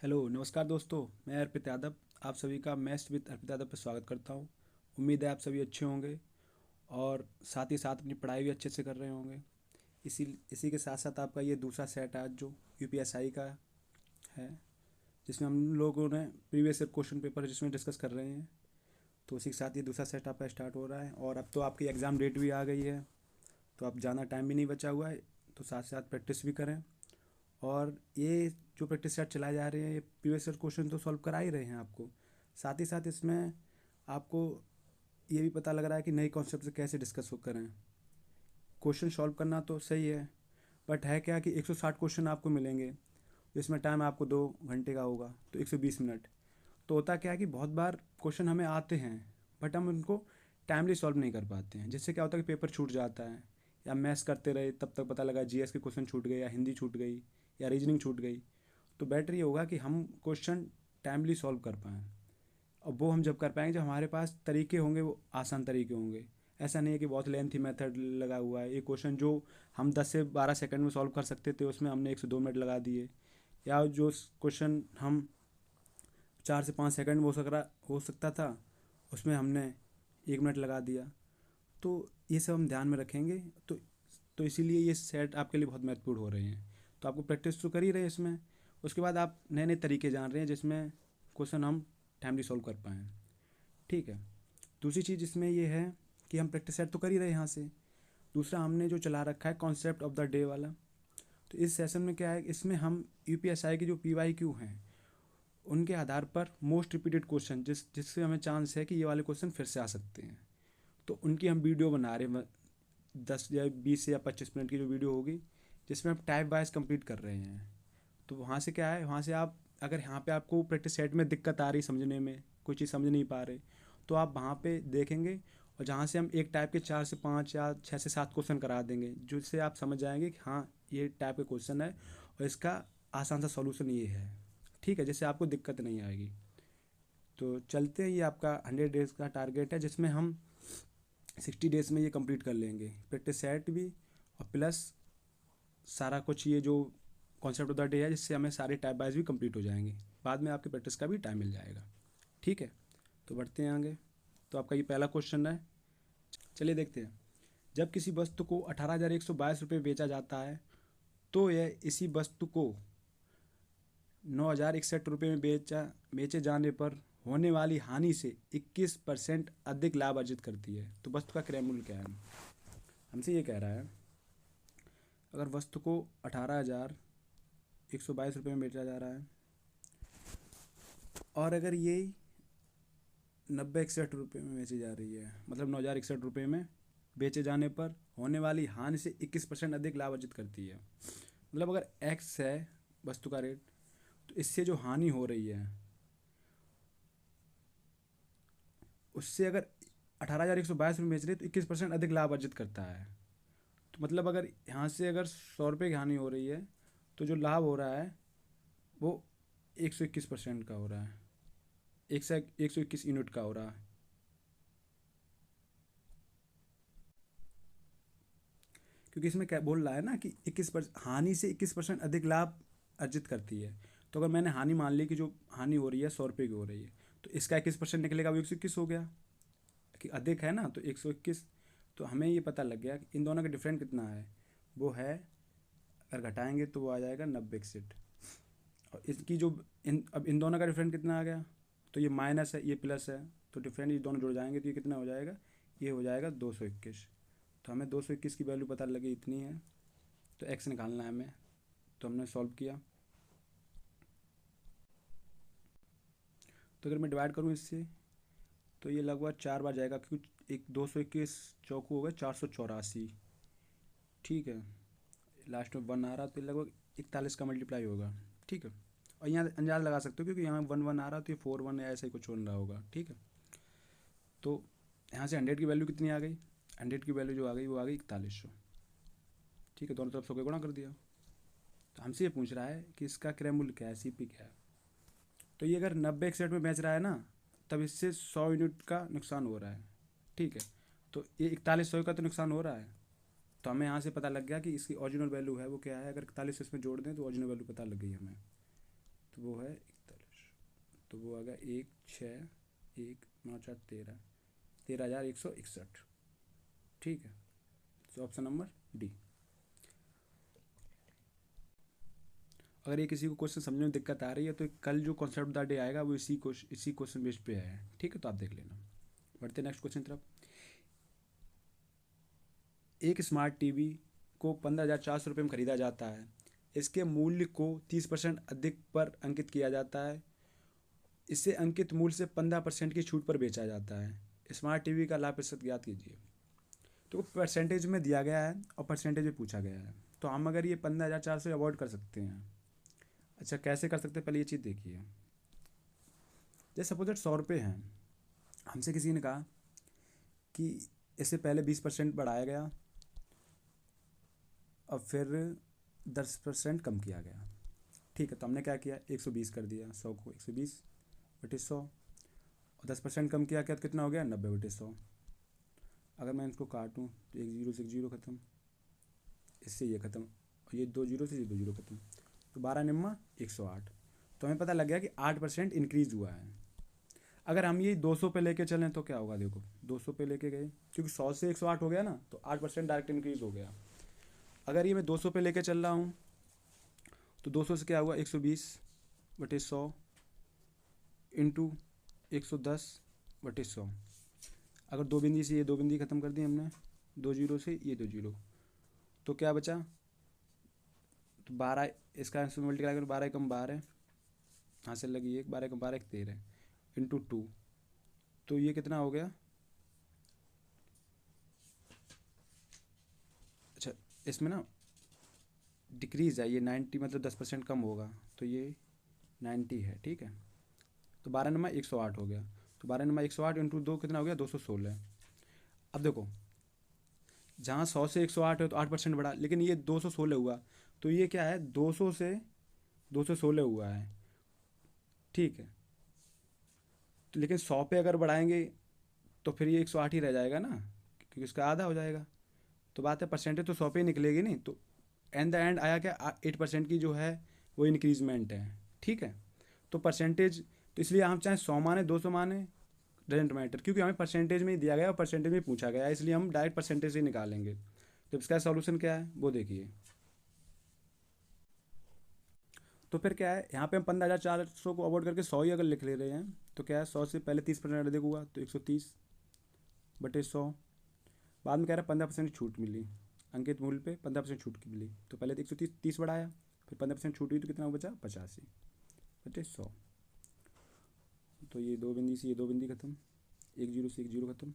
Hello नमस्कार दोस्तों। मैं अर्पित यादव आप सभी का मैथ्स विद अर्पित यादव पर स्वागत करता हूँ। उम्मीद है आप सभी अच्छे होंगे और साथ ही साथ अपनी पढ़ाई भी अच्छे से कर रहे होंगे। इसी इसी के साथ साथ आपका ये दूसरा सेट आज जो यूपीएसआई का है, जिसमें हम लोगों ने प्रीवियस ईयर क्वेश्चन पेपर जिसमें डिस्कस कर रहे हैं। तो उसी के साथ ये दूसरा सेट आपका स्टार्ट हो रहा है और अब तो आपकी एग्ज़ाम डेट भी आ गई है, तो अब ज़्यादा टाइम भी नहीं बचा हुआ है। तो साथ साथ प्रैक्टिस भी करें। और ये जो प्रैक्टिस सेट चलाए जा रहे हैं ये प्रीवियस ईयर क्वेश्चन तो सॉल्व करा ही रहे हैं आपको। साथ ही साथ इसमें आपको ये भी पता लग रहा है कि नए कॉन्सेप्ट से कैसे डिस्कस करें। क्वेश्चन सॉल्व करना तो सही है, बट है क्या कि 160 क्वेश्चन आपको मिलेंगे, इसमें टाइम आपको 2 घंटे का होगा तो 120 मिनट। तो होता क्या है कि बहुत बार क्वेश्चन हमें आते हैं बट हम उनको टाइमली सॉल्व नहीं कर पाते हैं, जिससे क्या होता है कि पेपर छूट जाता है। या मैथ्स करते रहे तब तक पता लगा जीएस के क्वेश्चन छूट गए या हिंदी छूट गई या रीजनिंग छूट गई। तो बेटर ये होगा कि हम क्वेश्चन टाइमली सॉल्व कर पाएँ। और वो हम जब कर पाएंगे जब हमारे पास तरीके होंगे, वो आसान तरीके होंगे। ऐसा नहीं है कि बहुत लेंथी मेथड लगा हुआ है। ये क्वेश्चन जो हम 10 से 12 सेकंड में सॉल्व कर सकते थे उसमें हमने 1 से 2 मिनट लगा दिए, या जो क्वेश्चन हम 4 से 5 सेकंड में हो सकता था उसमें हमने 1 मिनट लगा दिया। तो ये सब हम ध्यान में रखेंगे। तो इसीलिए ये सेट आपके लिए बहुत महत्वपूर्ण हो रहे हैं। तो आपको प्रैक्टिस तो कर ही रहे हैं इसमें, उसके बाद आप नए नए तरीके जान रहे हैं जिसमें क्वेश्चन हम टाइमली सॉल्व कर पाएँ। ठीक है। दूसरी चीज़ इसमें ये है कि हम प्रैक्टिस सेट तो कर ही रहे हैं यहाँ से। दूसरा हमने जो चला रखा है कॉन्सेप्ट ऑफ द डे वाला। तो इस सेशन में क्या है, इसमें हम यूपीएसआई के जो पीवाईक्यू हैं उनके आधार पर मोस्ट रिपीटेड क्वेश्चन जिससे हमें चांस है कि ये वाले क्वेश्चन फिर से आ सकते हैं, तो उनकी हम वीडियो बना रहे हैं। 10 या 20 या 25 मिनट की जो वीडियो होगी जिसमें हम टाइप वाइज कंप्लीट कर रहे हैं। तो वहाँ से क्या है, वहाँ से आप अगर यहाँ पे आपको प्रैक्टिस सेट में दिक्कत आ रही समझने में, कोई चीज़ समझ नहीं पा रहे, तो आप वहाँ पे देखेंगे और जहाँ से हम एक टाइप के 4 से 5 या 6 से 7 क्वेश्चन करा देंगे जिससे आप समझ जाएंगे कि हाँ ये टाइप के क्वेश्चन है और इसका आसान सा सॉल्यूशन ये है। ठीक है, जिससे आपको दिक्कत नहीं आएगी। तो चलते हैं, ये आपका 100 डेज़ का टारगेट है जिसमें हम 60 डेज़ में ये कंप्लीट कर लेंगे, प्रैक्टिस सेट भी और प्लस सारा कुछ ये जो कॉन्सेप्ट ऑफ द डे है, जिससे हमें सारे टाइप वाइज भी कंप्लीट हो जाएंगे। बाद में आपकी प्रैक्टिस का भी टाइम मिल जाएगा। ठीक है, तो बढ़ते हैं आगे। तो आपका ये पहला क्वेश्चन है, चलिए देखते हैं। जब किसी वस्तु को 18,122 रुपये बेचा जाता है तो यह इसी वस्तु को 9,061 रुपये में बेचे जाने पर होने वाली हानि से 21% अधिक लाभ अर्जित करती है। तो वस्तु का क्रय मूल्य क्या है? हमसे ये कह रहा है अगर वस्तु को 18,122 रुपये में बेचा जा रहा है और अगर ये 90,61 रुपये में बेची जा रही है, मतलब 9,061 रुपये में बेचे जाने पर होने वाली हानि से 21% अधिक लाभ अर्जित करती है। मतलब अगर एक्स है वस्तु का रेट, तो इससे जो हानि हो रही है उससे अगर 18,122 में बेच रहे हैं तो 21% अधिक लाभ अर्जित करता है। तो मतलब अगर यहाँ से अगर 100 रुपये की हानि हो रही है तो जो लाभ हो रहा है वो 121% का हो रहा है, 121 यूनिट का हो रहा है। क्योंकि इसमें क्या बोल रहा है ना कि 21% हानि से 21% अधिक लाभ अर्जित करती है। तो अगर मैंने हानि मान ली कि जो हानि हो रही है 100 रुपये की हो रही है, तो इसका 21% निकलेगा, वो 121 हो गया कि अधिक है ना, तो 121। तो हमें ये पता लग गया कि इन दोनों का डिफरेंस कितना है, वो है, अगर घटाएंगे तो वो आ जाएगा 90 और इसकी जो अब इन दोनों का डिफरेंस कितना आ गया, तो ये माइनस है ये प्लस है, तो डिफरेंस ये दोनों जुड़ जाएंगे तो ये कितना हो जाएगा, ये हो जाएगा 221। तो हमें 221 की वैल्यू पता लगी इतनी है, तो एक्स निकालना है हमें। तो हमने सॉल्व किया। तो अगर मैं डिवाइड करूँ इससे तो ये लगभग 4 बार जाएगा, क्योंकि एक 221 चौकू हो गया 484। ठीक है, लास्ट में 1 आ रहा तो ये लगभग 41 का मल्टीप्लाई होगा। ठीक है, और यहाँ अंदाज़ लगा सकते हो क्योंकि यहाँ 1 1 आ रहा तो ये 4 1 या ऐसा ही कुछ हो रहा होगा। ठीक है, तो यहाँ से 100 की वैल्यू कितनी आ गई, 100 की वैल्यू जो आ गई वो आ गई 4100। ठीक है, दोनों तरफ 100 के गुणा कर दिया। तो हमसे ये पूछ रहा है कि इसका क्रय मूल्य क्या है, सीपी क्या है। तो ये अगर 90 61 में बेच रहा है ना, तब इससे 100 यूनिट का नुकसान हो रहा है। ठीक है, तो ये 4100 का तो नुकसान हो रहा है। तो हमें यहाँ से पता लग गया कि इसकी ओरिजिनल वैल्यू है वो क्या है। अगर 41 इसमें जोड़ दें तो ओरिजिनल वैल्यू पता लग गई हमें। तो वो है 41, तो वो आ गया 1, 6, 1, 9, 4, 13, 13,161। ठीक है, तो ऑप्शन नंबर डी। अगर ये किसी को क्वेश्चन समझने में दिक्कत आ रही है तो कल जो कॉन्सेप्ट द डे आएगा वो इसी क्वेश्चन बेस्ड पे है। ठीक है, तो आप देख लेना। बढ़ते नेक्स्ट क्वेश्चन तरफ। एक स्मार्ट टीवी को 15,400 रुपये में खरीदा जाता है। इसके मूल्य को 30% अधिक पर अंकित किया जाता है। इसे अंकित मूल्य से 15% की छूट पर बेचा जाता है। स्मार्ट टीवी का लाभ प्रतिशत ज्ञात कीजिए। तो परसेंटेज में दिया गया है और परसेंटेज में पूछा गया है, तो हम अगर ये 15,400 अवॉइड कर सकते हैं। अच्छा, कैसे कर सकते हैं, पहले ये चीज़ देखिए। जैसे सपोज दैट 100 रुपये हैं, हमसे किसी ने कहा कि इससे पहले 20% बढ़ाया गया और फिर 10% कम किया गया। ठीक है, तो हमने क्या किया, 120 कर दिया। 100 को 120/100 और 10% कम किया, क्या तो कितना हो गया, 90/100। अगर मैं इसको काटूँ तो एक जीरो से एक जीरो ख़त्म, इससे ये ख़त्म, और ये 2 जीरो से ये 2 जीरो ख़त्म, तो 12 निम्मा 108। तो हमें पता लग गया कि 8% इंक्रीज़ हुआ है। अगर हम ये 200 पे लेके चलें तो क्या होगा, देखो 200 पे लेके गए, क्योंकि 100 से 108 हो गया ना, तो 8% डायरेक्ट इंक्रीज़ हो गया। अगर ये मैं 200 पे लेके चल रहा हूँ तो 200 से क्या हुआ, 120/100 इंटू 110/100। अगर दो बिंदी से ये दो बिंदी ख़त्म कर दी हमने, 2 जीरो से ये 2 जीरो, तो क्या बचा, तो 12, इसका आंसर मल्टीप्लाई करो, 12 कम 12, यहाँ से लगी 1, 12 कम 12 13 इंटू 2, तो ये कितना हो गया। अच्छा, इसमें ना डिक्रीज़ है, ये 90 मतलब 10% कम होगा, तो ये 90 है। ठीक है, तो 12 नंबर 108 हो गया, तो 12 नंबर 108 इंटू 2 कितना हो गया, 216। अब देखो, जहाँ 100 से 108 है तो 8% बढ़ा, लेकिन ये 216 हुआ, तो ये क्या है, 200 से 216 हुआ है। ठीक है, तो लेकिन 100 पे अगर बढ़ाएंगे तो फिर ये 108 ही रह जाएगा ना, क्योंकि इसका आधा हो जाएगा। तो बात है, परसेंटेज तो 100 पे ही निकलेगी नहीं, तो एंड द एंड आया क्या, 8% की जो है वो इंक्रीजमेंट है। ठीक है, तो परसेंटेज, तो इसलिए हम चाहे 100 माने 200 माने, डजेंट मैटर, क्योंकि हमें परसेंटेज में ही दिया गया और परसेंटेज में ही पूछा गया है, इसलिए हम डायरेक्ट परसेंटेज से निकालेंगे। तो इसका सॉल्यूशन क्या है वो देखिए। तो फिर क्या है, यहाँ पे हम 15,400 को अवॉइड करके 100 ही अगर लिख ले रहे हैं, तो क्या है, 100 से पहले 30% अधिक हुआ तो 130/100। बाद में कह रहा है 15% छूट मिली, अंकित मूल्य पे 15% छूट की मिली, तो पहले तो 130 बढ़ाया, फिर 15% छूट हुई तो कितना बचा, 85/100। तो ये दो बिंदी से ये दो बिंदी ख़त्म, एक जीरो से एक जीरो ख़त्म,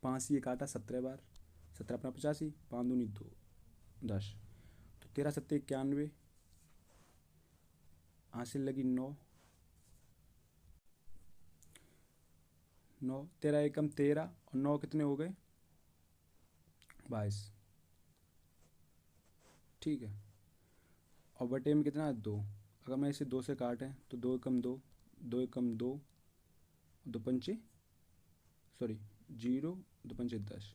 5 से ये काटा 17 बार, 17 अपना 85, 5 दूनी 2 10, तो 13×7=91, हासिल लगी 9, 9 13 एकम 13 और 9 कितने हो गए, 22। ठीक है, और बटे में कितना है, 2। अगर मैं इसे 2 से काटें तो 2 एकम 2, 2 एकम 2, 2 पंचे सॉरी 0, 2 पंचे 10,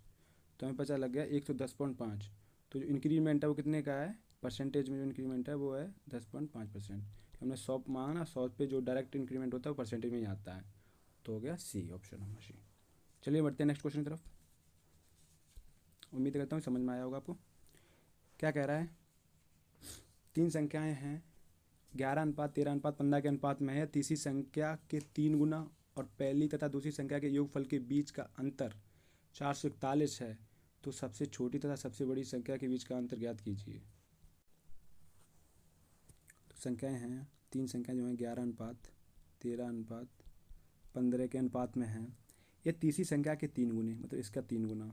तो हमें पता लग गया 110.5। तो जो इंक्रीमेंट है वो कितने का है, परसेंटेज में जो इंक्रीमेंट है वो है 10.5%। हमने 100 मांगा ना, 100 पे जो डायरेक्ट इंक्रीमेंट होता है वो परसेंटेज में ही आता है, तो हो गया सी, ऑप्शन नंबर सी। चलिए बढ़ते हैं नेक्स्ट क्वेश्चन की तरफ। उम्मीद करता हूँ समझ में आया होगा आपको। क्या कह रहा है, 3 संख्याएं हैं, 11:13:15 के अनुपात में है। तीसरी संख्या के 3 गुना और पहली तथा दूसरी संख्या के योगफल के बीच का अंतर 441 है, तो सबसे छोटी तथा सबसे बड़ी संख्या के बीच का अंतर ज्ञात कीजिए। तो संख्याएं हैं, 3 संख्याएं जो हैं 11:13:15 के अनुपात में हैं। ये तीसरी संख्या के 3 गुने, मतलब इसका 3 गुना,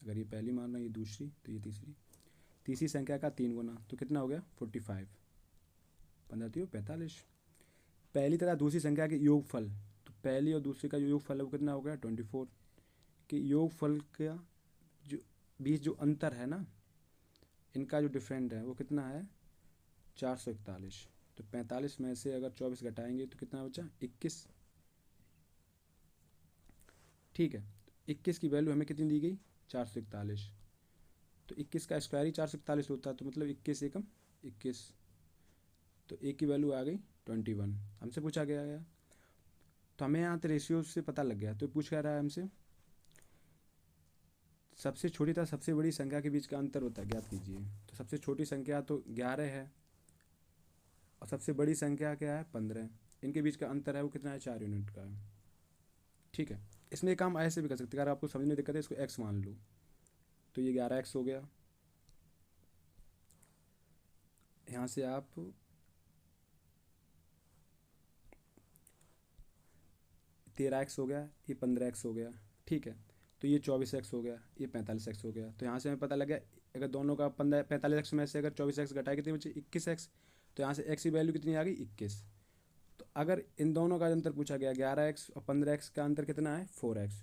अगर ये पहली मान लो ये दूसरी तो ये तीसरी संख्या का 3 गुना, तो कितना हो गया 45, 15×3=45। पहली तथा दूसरी संख्या के योगफल, तो पहली और दूसरी का जो योगफल है वो कितना हो गया 24, कि योगफल का जो बीच जो अंतर है ना, इनका जो डिफरेंट है वो कितना है 441। तो 45 में से अगर 24 घटाएंगे तो कितना बचा 21। ठीक है, 21 की वैल्यू हमें कितनी दी गई 441, तो 21 का स्क्वायर ही 441 होता है, तो मतलब 21 एकम 21, तो तो ए की वैल्यू आ गई 21, हमसे पूछा गया। तो हमें यहाँ रेशियो से पता लग गया। तो पूछ क्या रहा है हमसे, सबसे छोटी तथा सबसे बड़ी संख्या के बीच का अंतर होता है, ज्ञात कीजिए। तो सबसे छोटी संख्या तो 11 है और सबसे बड़ी संख्या क्या है 15। इनके बीच का अंतर है वो कितना है, 4 यूनिट का है। ठीक है, इसमें एक काम ऐसे भी कर सकते हैं, अगर आपको समझने में दिक्कत है इसको x मान लो, तो ये 11x हो गया। यहाँ से आप 13x हो गया, ये 15x हो गया। ठीक है, तो ये 24x हो गया, ये 45x हो गया। तो यहाँ से हमें पता लग गया, अगर दोनों का 45x में से अगर 24x घटाए कितने बचे 21x, तो यहाँ से x की वैल्यू कितनी आ गई 21। तो अगर इन दोनों का अंतर पूछा गया 11x और 15x का अंतर कितना है 4x,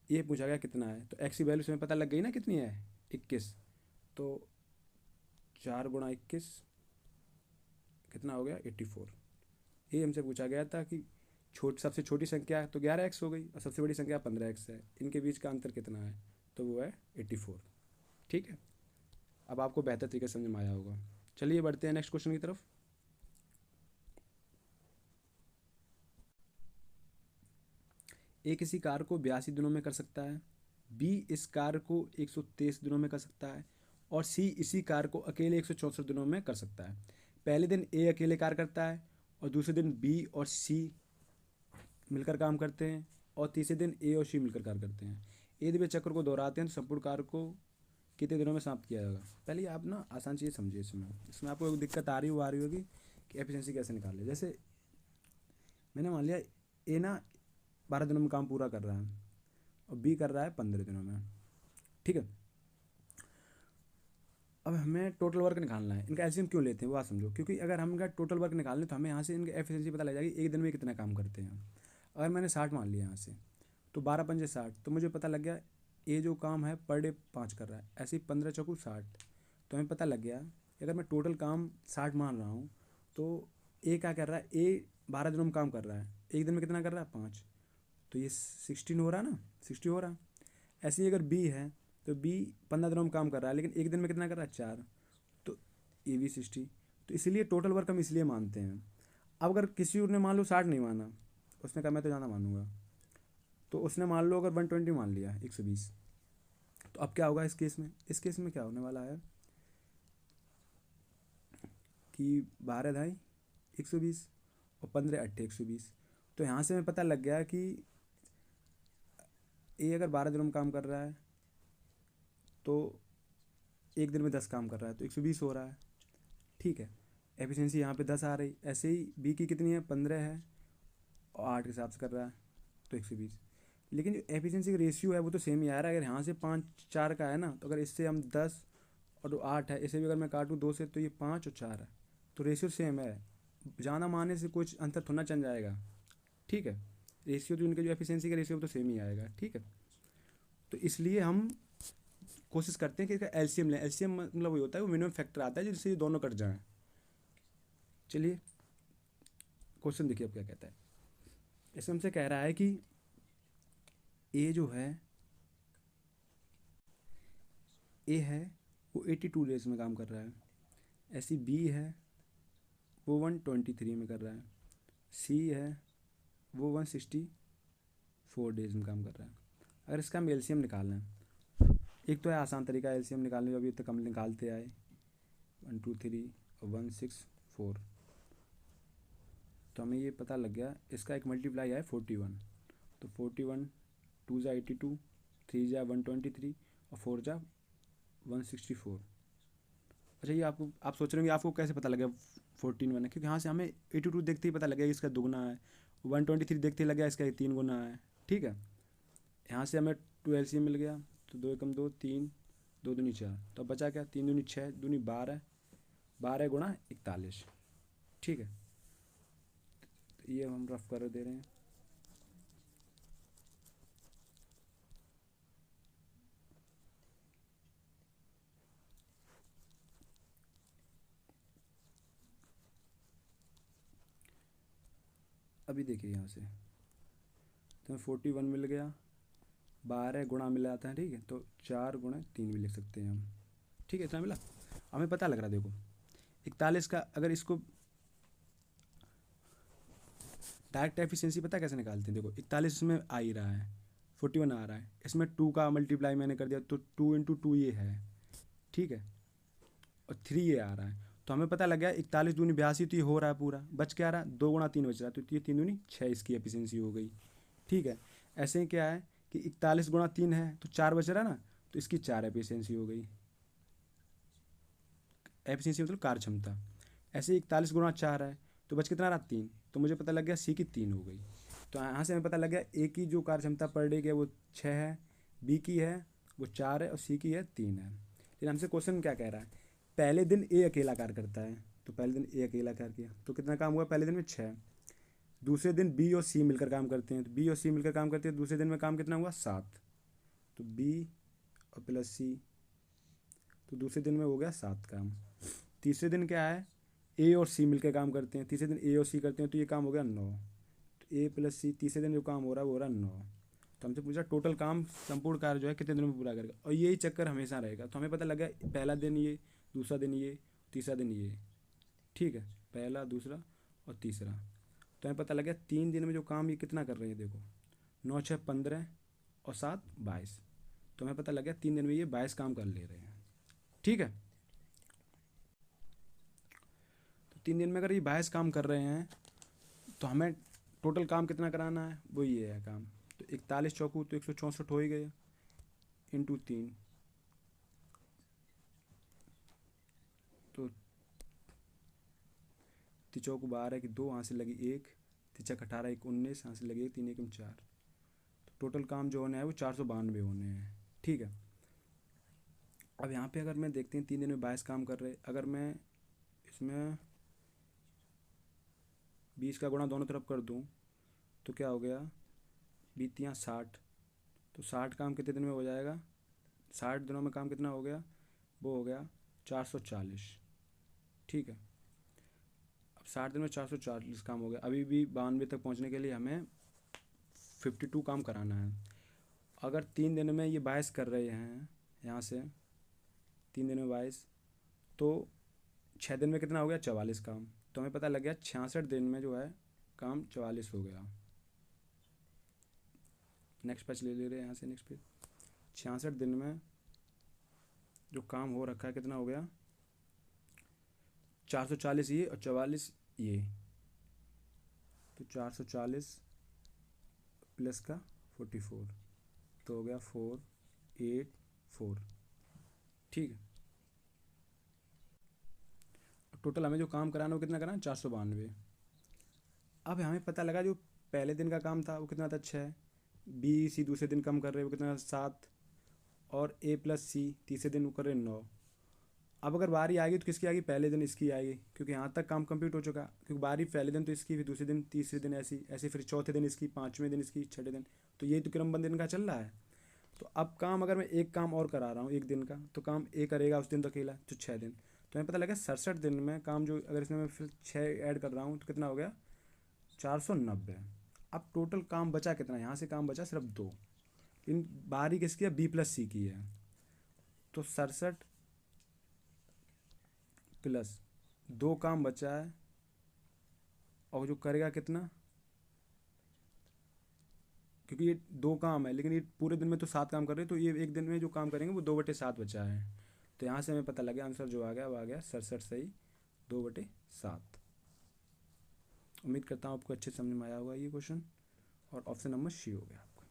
ये पूछा गया कितना है, तो x की वैल्यू से हमें पता लग गई ना कितनी है 21। तो 4 गुणा 21 कितना हो गया 84। ये हमसे पूछा गया था कि सबसे छोटी संख्या है तो 11x हो गई और सबसे बड़ी संख्या 15x है, इनके बीच का अंतर कितना है, तो वो है 84। ठीक है, अब आपको बेहतर तरीके से समझ में आया होगा। चलिए बढ़ते हैं नेक्स्ट क्वेश्चन की तरफ। ए किसी कार्य को 82 दिनों में कर सकता है, बी इस कार्य को 123 दिनों में कर सकता है और सी इसी कार्य को अकेले 164 दिनों में कर सकता है। पहले दिन ए अकेले कार्य करता है और दूसरे दिन बी और सी मिलकर काम करते हैं और तीसरे दिन ए और सी मिलकर कार्य करते हैं। यदि वे चक्र को दोहराते हैं तो संपूर्ण कार्य को कितने दिनों में समाप्त किया जाएगा। पहले आप ना आसान चीज़ समझिए, इसमें आपको एक दिक्कत आ रही होगी कि एफिशिएंसी कैसे निकाले। जैसे मैंने मान लिया ए ना 12 दिनों में काम पूरा कर रहा है और बी कर रहा है 15 दिनों में। ठीक है, अब हमें टोटल वर्क निकालना है। इनका एलसीएम क्यों लेते हैं वो बात समझो, क्योंकि अगर हम इनका टोटल वर्क निकाल लें तो हमें यहाँ से इनकी एफिशिएंसी पता लग जाएगी एक दिन में कितना काम करते हैं। अगर मैंने 60 मान लिया यहाँ से, तो 12 पंजे 60, तो मुझे पता लग गया ये जो काम है पर डे 5 कर रहा है, ऐसे ही 15 चौकू 60। तो हमें पता लग गया कि अगर मैं टोटल काम 60 मान रहा हूँ तो ए क्या कर रहा है, ए 12 दिनों में काम कर रहा है, एक दिन में कितना कर रहा है 5, तो ये 16 हो रहा है ना, 60 हो रहा है। ऐसे ही अगर बी है तो बी 15 दिनों में काम कर रहा है लेकिन एक दिन में कितना कर रहा है 4, तो ए भी 60। तो इसलिए टोटल वर्क हम इसलिए मानते हैं। अब अगर किसी और ने मान लो 60 नहीं माना, उसने कहा मैं तो ज़्यादा मानूंगा, तो उसने मान लो अगर 120 मान लिया 120, तो अब क्या होगा इस केस में, इस केस में क्या होने वाला है कि 12 ढाई 120 और 15 अट्ठे 120। तो यहाँ से हमें पता लग गया कि ए अगर 12 दिनों में काम कर रहा है तो एक दिन में 10 काम कर रहा है तो 120 हो रहा है। ठीक है, एफिशिएंसी यहाँ पे 10 आ रही। ऐसे ही बी की कितनी है 15 है और 8 के हिसाब से कर रहा है तो 120। लेकिन जो एफिशिएंसी का रेशियो है वो तो सेम ही आ रहा है। अगर यहाँ से 5 4 का है ना, तो अगर इससे हम 10 और 8 है, इसे भी अगर मैं काटूँ 2 से तो ये 5 और 4 है, तो रेशियो सेम है। ज़्यादा मानने से कुछ अंतर थोड़ा चल जाएगा। ठीक है, रेशियो तो इनके जो एफिशिएंसी का रेशियो तो सेम ही आएगा। ठीक है, तो इसलिए हम कोशिश करते हैं कि इसका एलसीएम लें। एलसीएम मतलब वही होता है, वो मिनिमम फैक्टर आता है जिससे ये दोनों कट जाएं। चलिए क्वेश्चन देखिए अब क्या कहता है। इसमें हमसे कह रहा है कि ए जो है ए है वो 82 डेज में काम कर रहा है, ऐसी बी है वो 123 में कर रहा है, सी है वो 164 डेज में काम कर रहा है। अगर इसका हम एलसीएम निकालना है, एक तो है आसान तरीका एलसीएम निकालने का, अभी तक हम निकालते आए 1 2 3 और 1 6 4। तो हमें ये पता लग गया इसका एक मल्टीप्लाई है 41। तो 41 2 जा 82, 3 जा 123 और 4 जा 164। अच्छा, ये आपको आप सोच रहे होंगे आपको कैसे पता लगा 14 1 है, क्योंकि यहाँ से हमें 82 देखते ही पता लग गया इसका दुगुना है, 123 देखते ही लग गया इसका 3 गुना है। ठीक है, यहाँ से हमें 2 एलसीएम मिल गया, तो 2 एकम 2 3 2 दूनी 4, तो अब बचा क्या 3 दूनी 6 दूनी 12, 12 गुणा 41। ठीक है, तो ये हम रफ कर दे रहे हैं। अभी देखिए यहाँ से तो 41 मिल गया, 12 गुणा मिल जाता है। ठीक है, तो 4 गुणा 3 भी लिख सकते हैं हम। ठीक है, इतना मिला, हमें पता लग रहा है। देखो 41 का अगर इसको डायरेक्ट एफिशिएंसी पता है कैसे निकालते हैं? देखो 41 इसमें आ ही रहा है, 41 आ रहा है, इसमें 2 का मल्टीप्लाई मैंने कर दिया तो 2 × 2 ये है, ठीक है, और 3 ये आ रहा है। तो हमें पता लग गया 41 दूनी 82, तो ये हो रहा है पूरा, बच क्या रहा है 2 × 3 बच रहा है, तो ये 3 दूनी 6 इसकी एफिशिएंसी हो गई, ठीक है। ऐसे ही क्या है कि 41 × 3 है तो 4 बच रहा है ना, तो इसकी 4 एफिशिएंसी हो गई, एफिशिएंसी मतलब कार्य क्षमता। ऐसे ही 41 × 4 है तो बच कितना रहा 3, तो मुझे पता लग गया सी की 3 हो गई। तो यहाँ से हमें पता लग गया ए की जो कार्य क्षमता पर डे की है वो 6 है, बी की है वो 4 है और सी की है 3 है। लेकिन हमसे क्वेश्चन क्या कह रहा है, पहले दिन ए अकेला कार्य करता है, तो पहले दिन ए अकेला कार्य किया तो कितना काम हुआ पहले दिन में 6। दूसरे दिन बी और सी मिलकर काम करते हैं, तो बी और सी मिलकर काम करते हैं, दूसरे दिन में काम कितना हुआ 7, तो बी और प्लस सी, तो दूसरे दिन में हो गया 7 काम। तीसरे दिन क्या है, ए और सी मिलकर काम करते हैं, तीसरे दिन ए और सी करते हैं, तो ये काम हो गया 9, तो ए प्लस सी तीसरे दिन जो काम हो रहा है वो हो रहा है 9। तो हमसे पूछा टोटल काम संपूर्ण कार्य जो है कितने दिनों में पूरा करेगा, और यही चक्कर हमेशा रहेगा। तो हमें पता लगा पहला दिन ये, दूसरा दिन ये, तीसरा दिन ये, ठीक है, पहला दूसरा और तीसरा। तो हमें पता लगा 3 दिन में जो काम ये कितना कर रहे हैं, देखो 9 6 15 और 7 22, तो हमें पता लग गया 3 दिन में ये 22 काम कर ले रहे हैं, ठीक है। तो 3 दिन में अगर ये 22 काम कर रहे हैं तो हमें टोटल काम कितना कराना है, वो ये है काम। तो 41 चौकू तो 164 हो ही गए, इंटू 3, तो तिचौकू 12 की 2, यहाँ से लगी 1, तिचक 18 1 19, यहाँ से लगी 1 3 1 4, तो टोटल काम जो होने हैं वो 492 होने हैं, ठीक है। अब यहाँ पे अगर मैं देखते हैं 3 दिन में 22 काम कर रहे, अगर मैं इसमें 20 का गुणा दोनों तरफ कर दूँ तो क्या हो गया, 20×60, तो 60 काम कितने दिन में हो जाएगा, 60 दिनों में काम कितना हो गया, वो हो गया 440, ठीक है। अब 60 दिन में 440 काम हो गया, अभी भी 92 तक पहुंचने के लिए हमें 52 काम कराना है। अगर 3 दिन में ये 22 कर रहे हैं, यहाँ से 3 दिन में 22, तो 6 दिन में कितना हो गया 44 काम, तो हमें पता लग गया 66 दिन में जो है काम 44 हो गया। नेक्स्ट पेज ले रहे हैं यहाँ से, नेक्स्ट पेज 66 दिन में जो काम हो रखा है कितना हो गया 440 ये और 44 ये, तो 440 प्लस का 44, तो हो गया 484, ठीक है। टोटल हमें जो काम कराना वो कितना कराना 492। अब हमें पता लगा जो पहले दिन का काम था वो कितना था 6, बी सी दूसरे दिन कम कर रहे वो कितना 7, और ए प्लस सी तीसरे दिन वो कर रहे 9। अब अगर बारी आएगी तो किसकी आएगी, पहले दिन इसकी आएगी, क्योंकि यहाँ तक काम कंप्लीट हो चुका, क्योंकि बारी पहले दिन तो इसकी, फिर दूसरे दिन, तीसरे दिन ऐसी ऐसे, फिर चौथे दिन इसकी, पाँचवें दिन इसकी, छठे दिन, तो यही तो क्रमबद्ध दिन का चल रहा है। तो अब काम अगर मैं एक काम और करा रहा हूँ एक दिन का, तो काम ए करेगा उस दिन तो अकेला, तो 6 दिन, तो हमें पता लगा 67 दिन में काम जो, अगर इसमें मैं फिर 6 ऐड कर रहा हूँ तो कितना हो गया 490। अब टोटल काम बचा कितना, यहाँ से काम बचा सिर्फ 2, इन बारी किसकी है, बी प्लस सी की है, तो 67 प्लस 2 काम बचा है, और जो करेगा कितना, क्योंकि ये 2 काम है लेकिन ये पूरे दिन में तो 7 काम कर रहे हैं, तो ये एक दिन में जो काम करेंगे वो 2/7 बचा है। तो यहाँ से हमें पता लग गया आंसर जो आ गया वो आ गया 67 सही 2/7। उम्मीद करता हूँ आपको अच्छे समझ में आया होगा ये क्वेश्चन, और ऑप्शन नंबर सी हो गया आपका।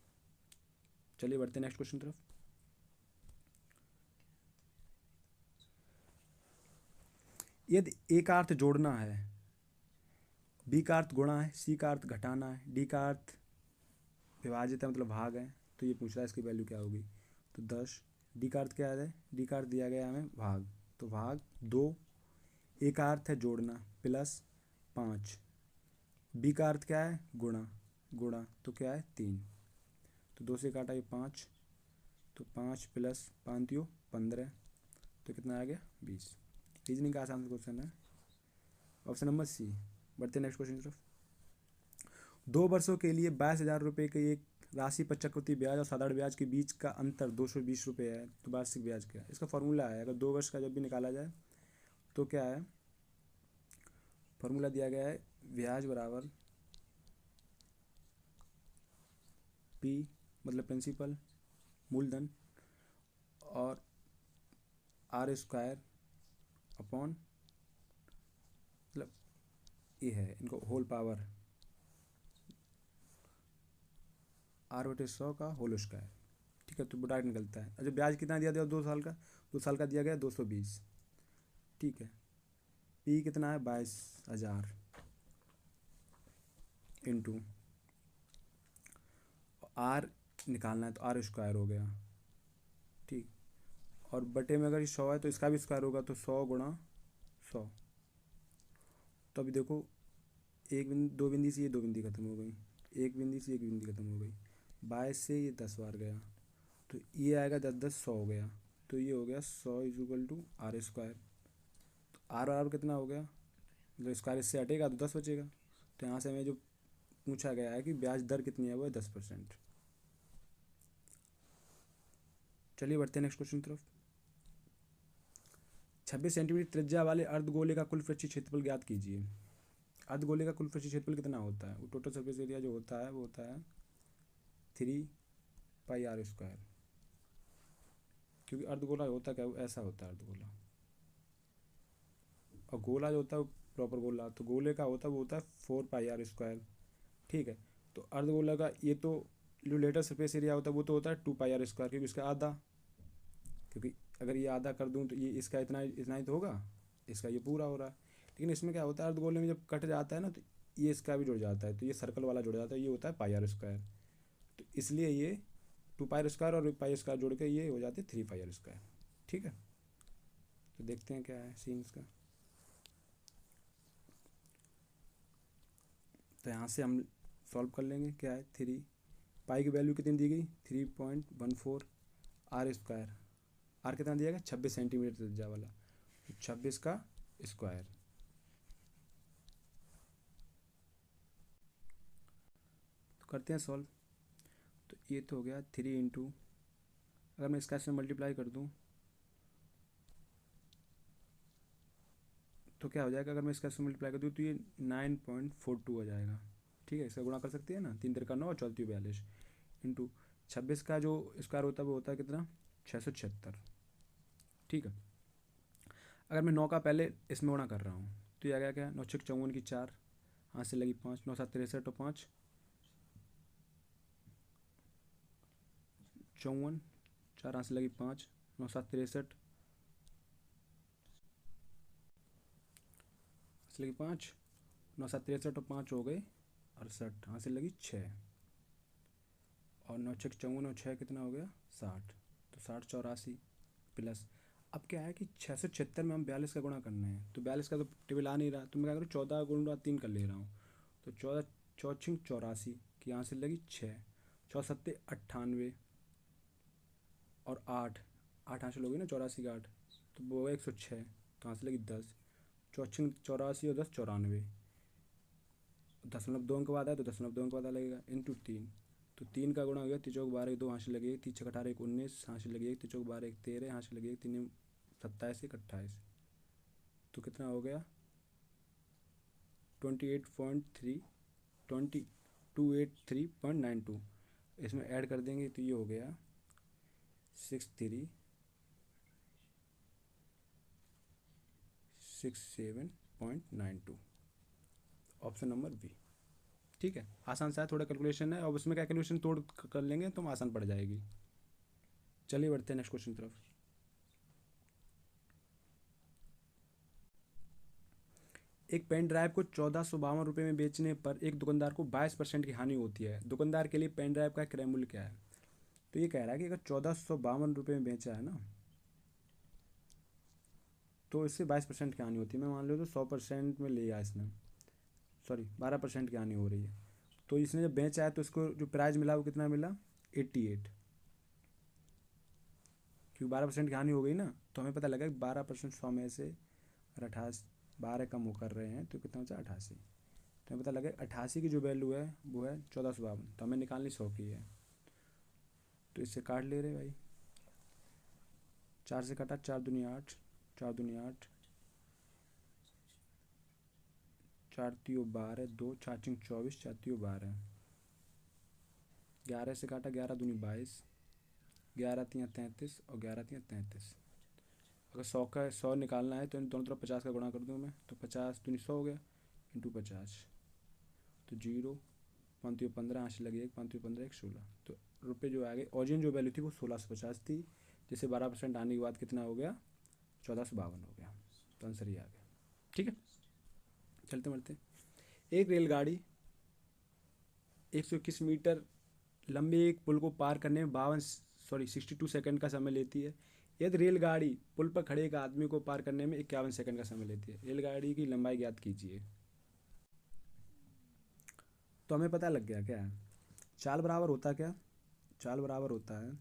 चलिए बढ़ते हैं नेक्स्ट क्वेश्चन तरफ। यदि ए का अर्थ जोड़ना है, बी का अर्थ गुणा है, सी का अर्थ घटाना है, डी का अर्थ विभाजित है मतलब भाग है, तो ये पूछ रहा है इसकी वैल्यू क्या होगी, तो 10। डी का अर्थ क्या है, डी का अर्थ दिया गया हमें भाग, तो भाग 2। ए का अर्थ है जोड़ना प्लस 5, बी का अर्थ क्या है गुणा, गुणा तो क्या है 3, तो 2 से काटा ये 5, तो 5 प्लस 5 15, तो कितना आ गया 20। रीजनिंग का आसान क्वेश्चन है, ऑप्शन नंबर सी। बढ़ते नेक्स्ट क्वेश्चन की तरफ। 2 वर्षों के लिए 22,000 रुपये की एक राशि पर चक्रवृद्धि ब्याज और साधारण ब्याज के बीच का अंतर 220 रुपये है, तो वार्षिक ब्याज क्या है, इसका फॉर्मूला है। अगर 2 वर्ष का जब भी निकाला जाए तो क्या है, फॉर्मूला दिया गया है ब्याज बराबर पी मतलब प्रिंसिपल मूलधन, और आर स्क्वायर अपॉन मतलब ये है इनको होल पावर आर बटे 100 का होल स्क्वायर। ठीक है, तो डायरेक्ट निकलता है। अच्छा, ब्याज कितना दिया दिया 2 साल का, 2 साल का दिया गया 220। ठीक है, पी कितना है 22,000 इंटू आर निकालना है तो आर स्क्वायर हो गया। ठीक, और बटे में अगर ये 100 है तो इसका भी स्क्वायर होगा, तो 100 गुणा 100। तो अभी देखो, एक बिंदी, दो बिंदी से ये दो बिंदी खत्म हो गई, एक बिंदी से एक बिंदी खत्म हो गई, 22 से ये 10 बार गया, तो ये आएगा 10 10 100 हो गया, तो ये हो गया 100 is equal to R square. तो आर आर कितना हो गया, मतलब स्क्वायर इससे हटेगा तो 10 बचेगा। तो यहाँ से हमें जो पूछा गया है कि ब्याज दर कितनी है, वो है 10%। चलिए बढ़ते हैं नेक्स्ट क्वेश्चन की तरफ। 26 सेंटीमीटर त्रिज्या वाले अर्धगोले का कुल पृष्ठीय क्षेत्रफल ज्ञात कीजिए। अर्धगोले का कुल पृष्ठीय क्षेत्रफल कितना होता है, वो टोटल सरफेस एरिया जो होता है वो होता है 3 पाई r स्क्वायर। क्योंकि अर्धगोला होता क्या, वो ऐसा होता है अर्धगोला, और गोला जो होता है वो प्रॉपर गोला, तो गोले का होता है वो होता है 4 पाई r स्क्वायर। ठीक है, तो अर्धगोला का ये तो जो लेटर सरफेस एरिया होता है वो तो होता है 2 पाई r स्क्वायर, क्योंकि इसका आधा, क्योंकि अगर ये आधा कर दूँ तो ये इसका इतना इतना ही तो होगा, इसका ये पूरा हो रहा है। लेकिन इसमें क्या होता है, अर्धगोले में जब कट जाता है ना, तो ये इसका भी जुड़ जाता है, तो ये सर्कल वाला जुड़ जाता है, ये होता है पाई r स्क्वायर। तो इसलिए ये 2 पाई r स्क्वायर और पाई r स्क्वायर जोड़ के ये हो जाते 3 पाई r स्क्वायर। ठीक है, तो देखते हैं क्या है सीन इसका। तो यहाँ से हम सॉल्व कर लेंगे, क्या है 3 पाई की वैल्यू कितनी दी गई 3.14 r स्क्वायर, आर कितना दिया गया 26 सेंटीमीटर त्रिज्या वाला, तो 26 का स्क्वायर। तो करते हैं सॉल्व। तो ये तो हो गया 3 इंटू, अगर मैं इसका इससे मल्टीप्लाई कर दूँ तो क्या हो जाएगा, अगर मैं इसका इससे मल्टीप्लाई कर दूँ तो ये 9.42 आ जाएगा। ठीक है, इसका गुणा कर सकते हैं ना, 3 3 9 और 4 42 इंटू 26 का जो स्क्वायर होता है वो होता है कितना 676। ठीक है, अगर मैं 9 का पहले इसमें गुणा कर रहा हूँ तो ये आ गया क्या, 9 6 54 की 4, हाथ से लगी 5, 9 7 63 और 5 54, 4 हाथ से लगी 5, 9 7 63, हाथ से लगी 5, 9 7 63 और 5 हो गए 68, हाथ से लगी 6, और 9 6 54 और 6 कितना हो गया 60, तो 60 84 प्लस। अब क्या है कि 676 में हम 42 का गुणा करना है, तो 42 का तो टेबल आ नहीं रहा, तो मैं क्या करूँ 14 गुणा 3 कर ले रहा हूँ, तो 14 चौछिंग 84 की यहाँ से लगी 6, 6 7 98 और 8 8 हासिल हो गई ना 84 का 8, तो वो 106, तो यहाँ से लगी 10, चौछिंग 84 और 10 94, 0.2 अंक बाद आया तो 0.2 अंक बाद लगेगा इंटू 3, तो 3 का गुणा हो गया 3 चौक 12 2 हासिल लगी 3 6 18 19 हासिल लगी 3 चौक 12 13 हासिल लगी 3 27 28, तो कितना हो गया 28.3 2283.92, इसमें ऐड कर देंगे तो ये हो गया 6367.92, ऑप्शन नंबर बी। ठीक है, आसान सा है, थोड़ा कैलकुलेशन है, और उसमें क्या कैलकुलेशन तोड़ कर लेंगे तो आसान पड़ जाएगी। चलिए बढ़ते हैं नेक्स्ट क्वेश्चन की तरफ। एक पेन ड्राइव को 1452 रुपये में बेचने पर एक दुकानदार को 22% की हानि होती है, दुकानदार के लिए पेन ड्राइव का क्रय मूल्य क्या है। तो ये कह रहा है कि अगर 1452 रुपये में बेचा है ना, तो इससे 22% की हानि होती है। मैं मान लो तो 100% में लिया इसने, सॉरी 12% की हानि हो रही है, तो इसने जब बेचा है तो इसको जो प्राइस मिला वो कितना मिला 88, क्योंकि 12% की हानि हो गई ना, तो हमें पता लगा कि 12% 100 में से अगर 88 12 कम हो कर रहे हैं तो कितना बचा 88, तो हमें पता लगा 88 की जो वैल्यू है वो है 1452, तो हमें निकालनी 100 की है, तो इससे काट ले रहे भाई, 4 से काटा 4 दूनी 8, 4 दूनी 8, 4 3 12 2 4 5 24, 4 3 12, 11 से काटा, 11 दूनी 22, 11 तियाँ 33 और 11 तियाँ 33। अगर 100 निकालना है तो इन दोनों तरफ 50 का गुणा कर दूँ मैं, तो 50 दूनी 100 हो गया, इंटू 50, तो 0, 5 15, यहाँ से लगी 1, 5 15 1 16। तो रुपये जो आ गए, ओरिजिन जो वैल्यू थी वो 1650 थी, जैसे 12% आने के बाद कितना हो गया, 1452 हो गया। तो आंसर ये आ गया। ठीक है, चलते बढ़ते। एक रेलगाड़ी 121 मीटर लंबे एक पुल को पार करने में 62 सेकंड का समय लेती है। यदि रेलगाड़ी पुल पर खड़े एक आदमी को पार करने में 51 सेकंड का समय लेती है, रेलगाड़ी की लंबाई ज्ञात कीजिए। तो हमें पता लग गया क्या है, चाल बराबर होता क्या, चाल बराबर होता है,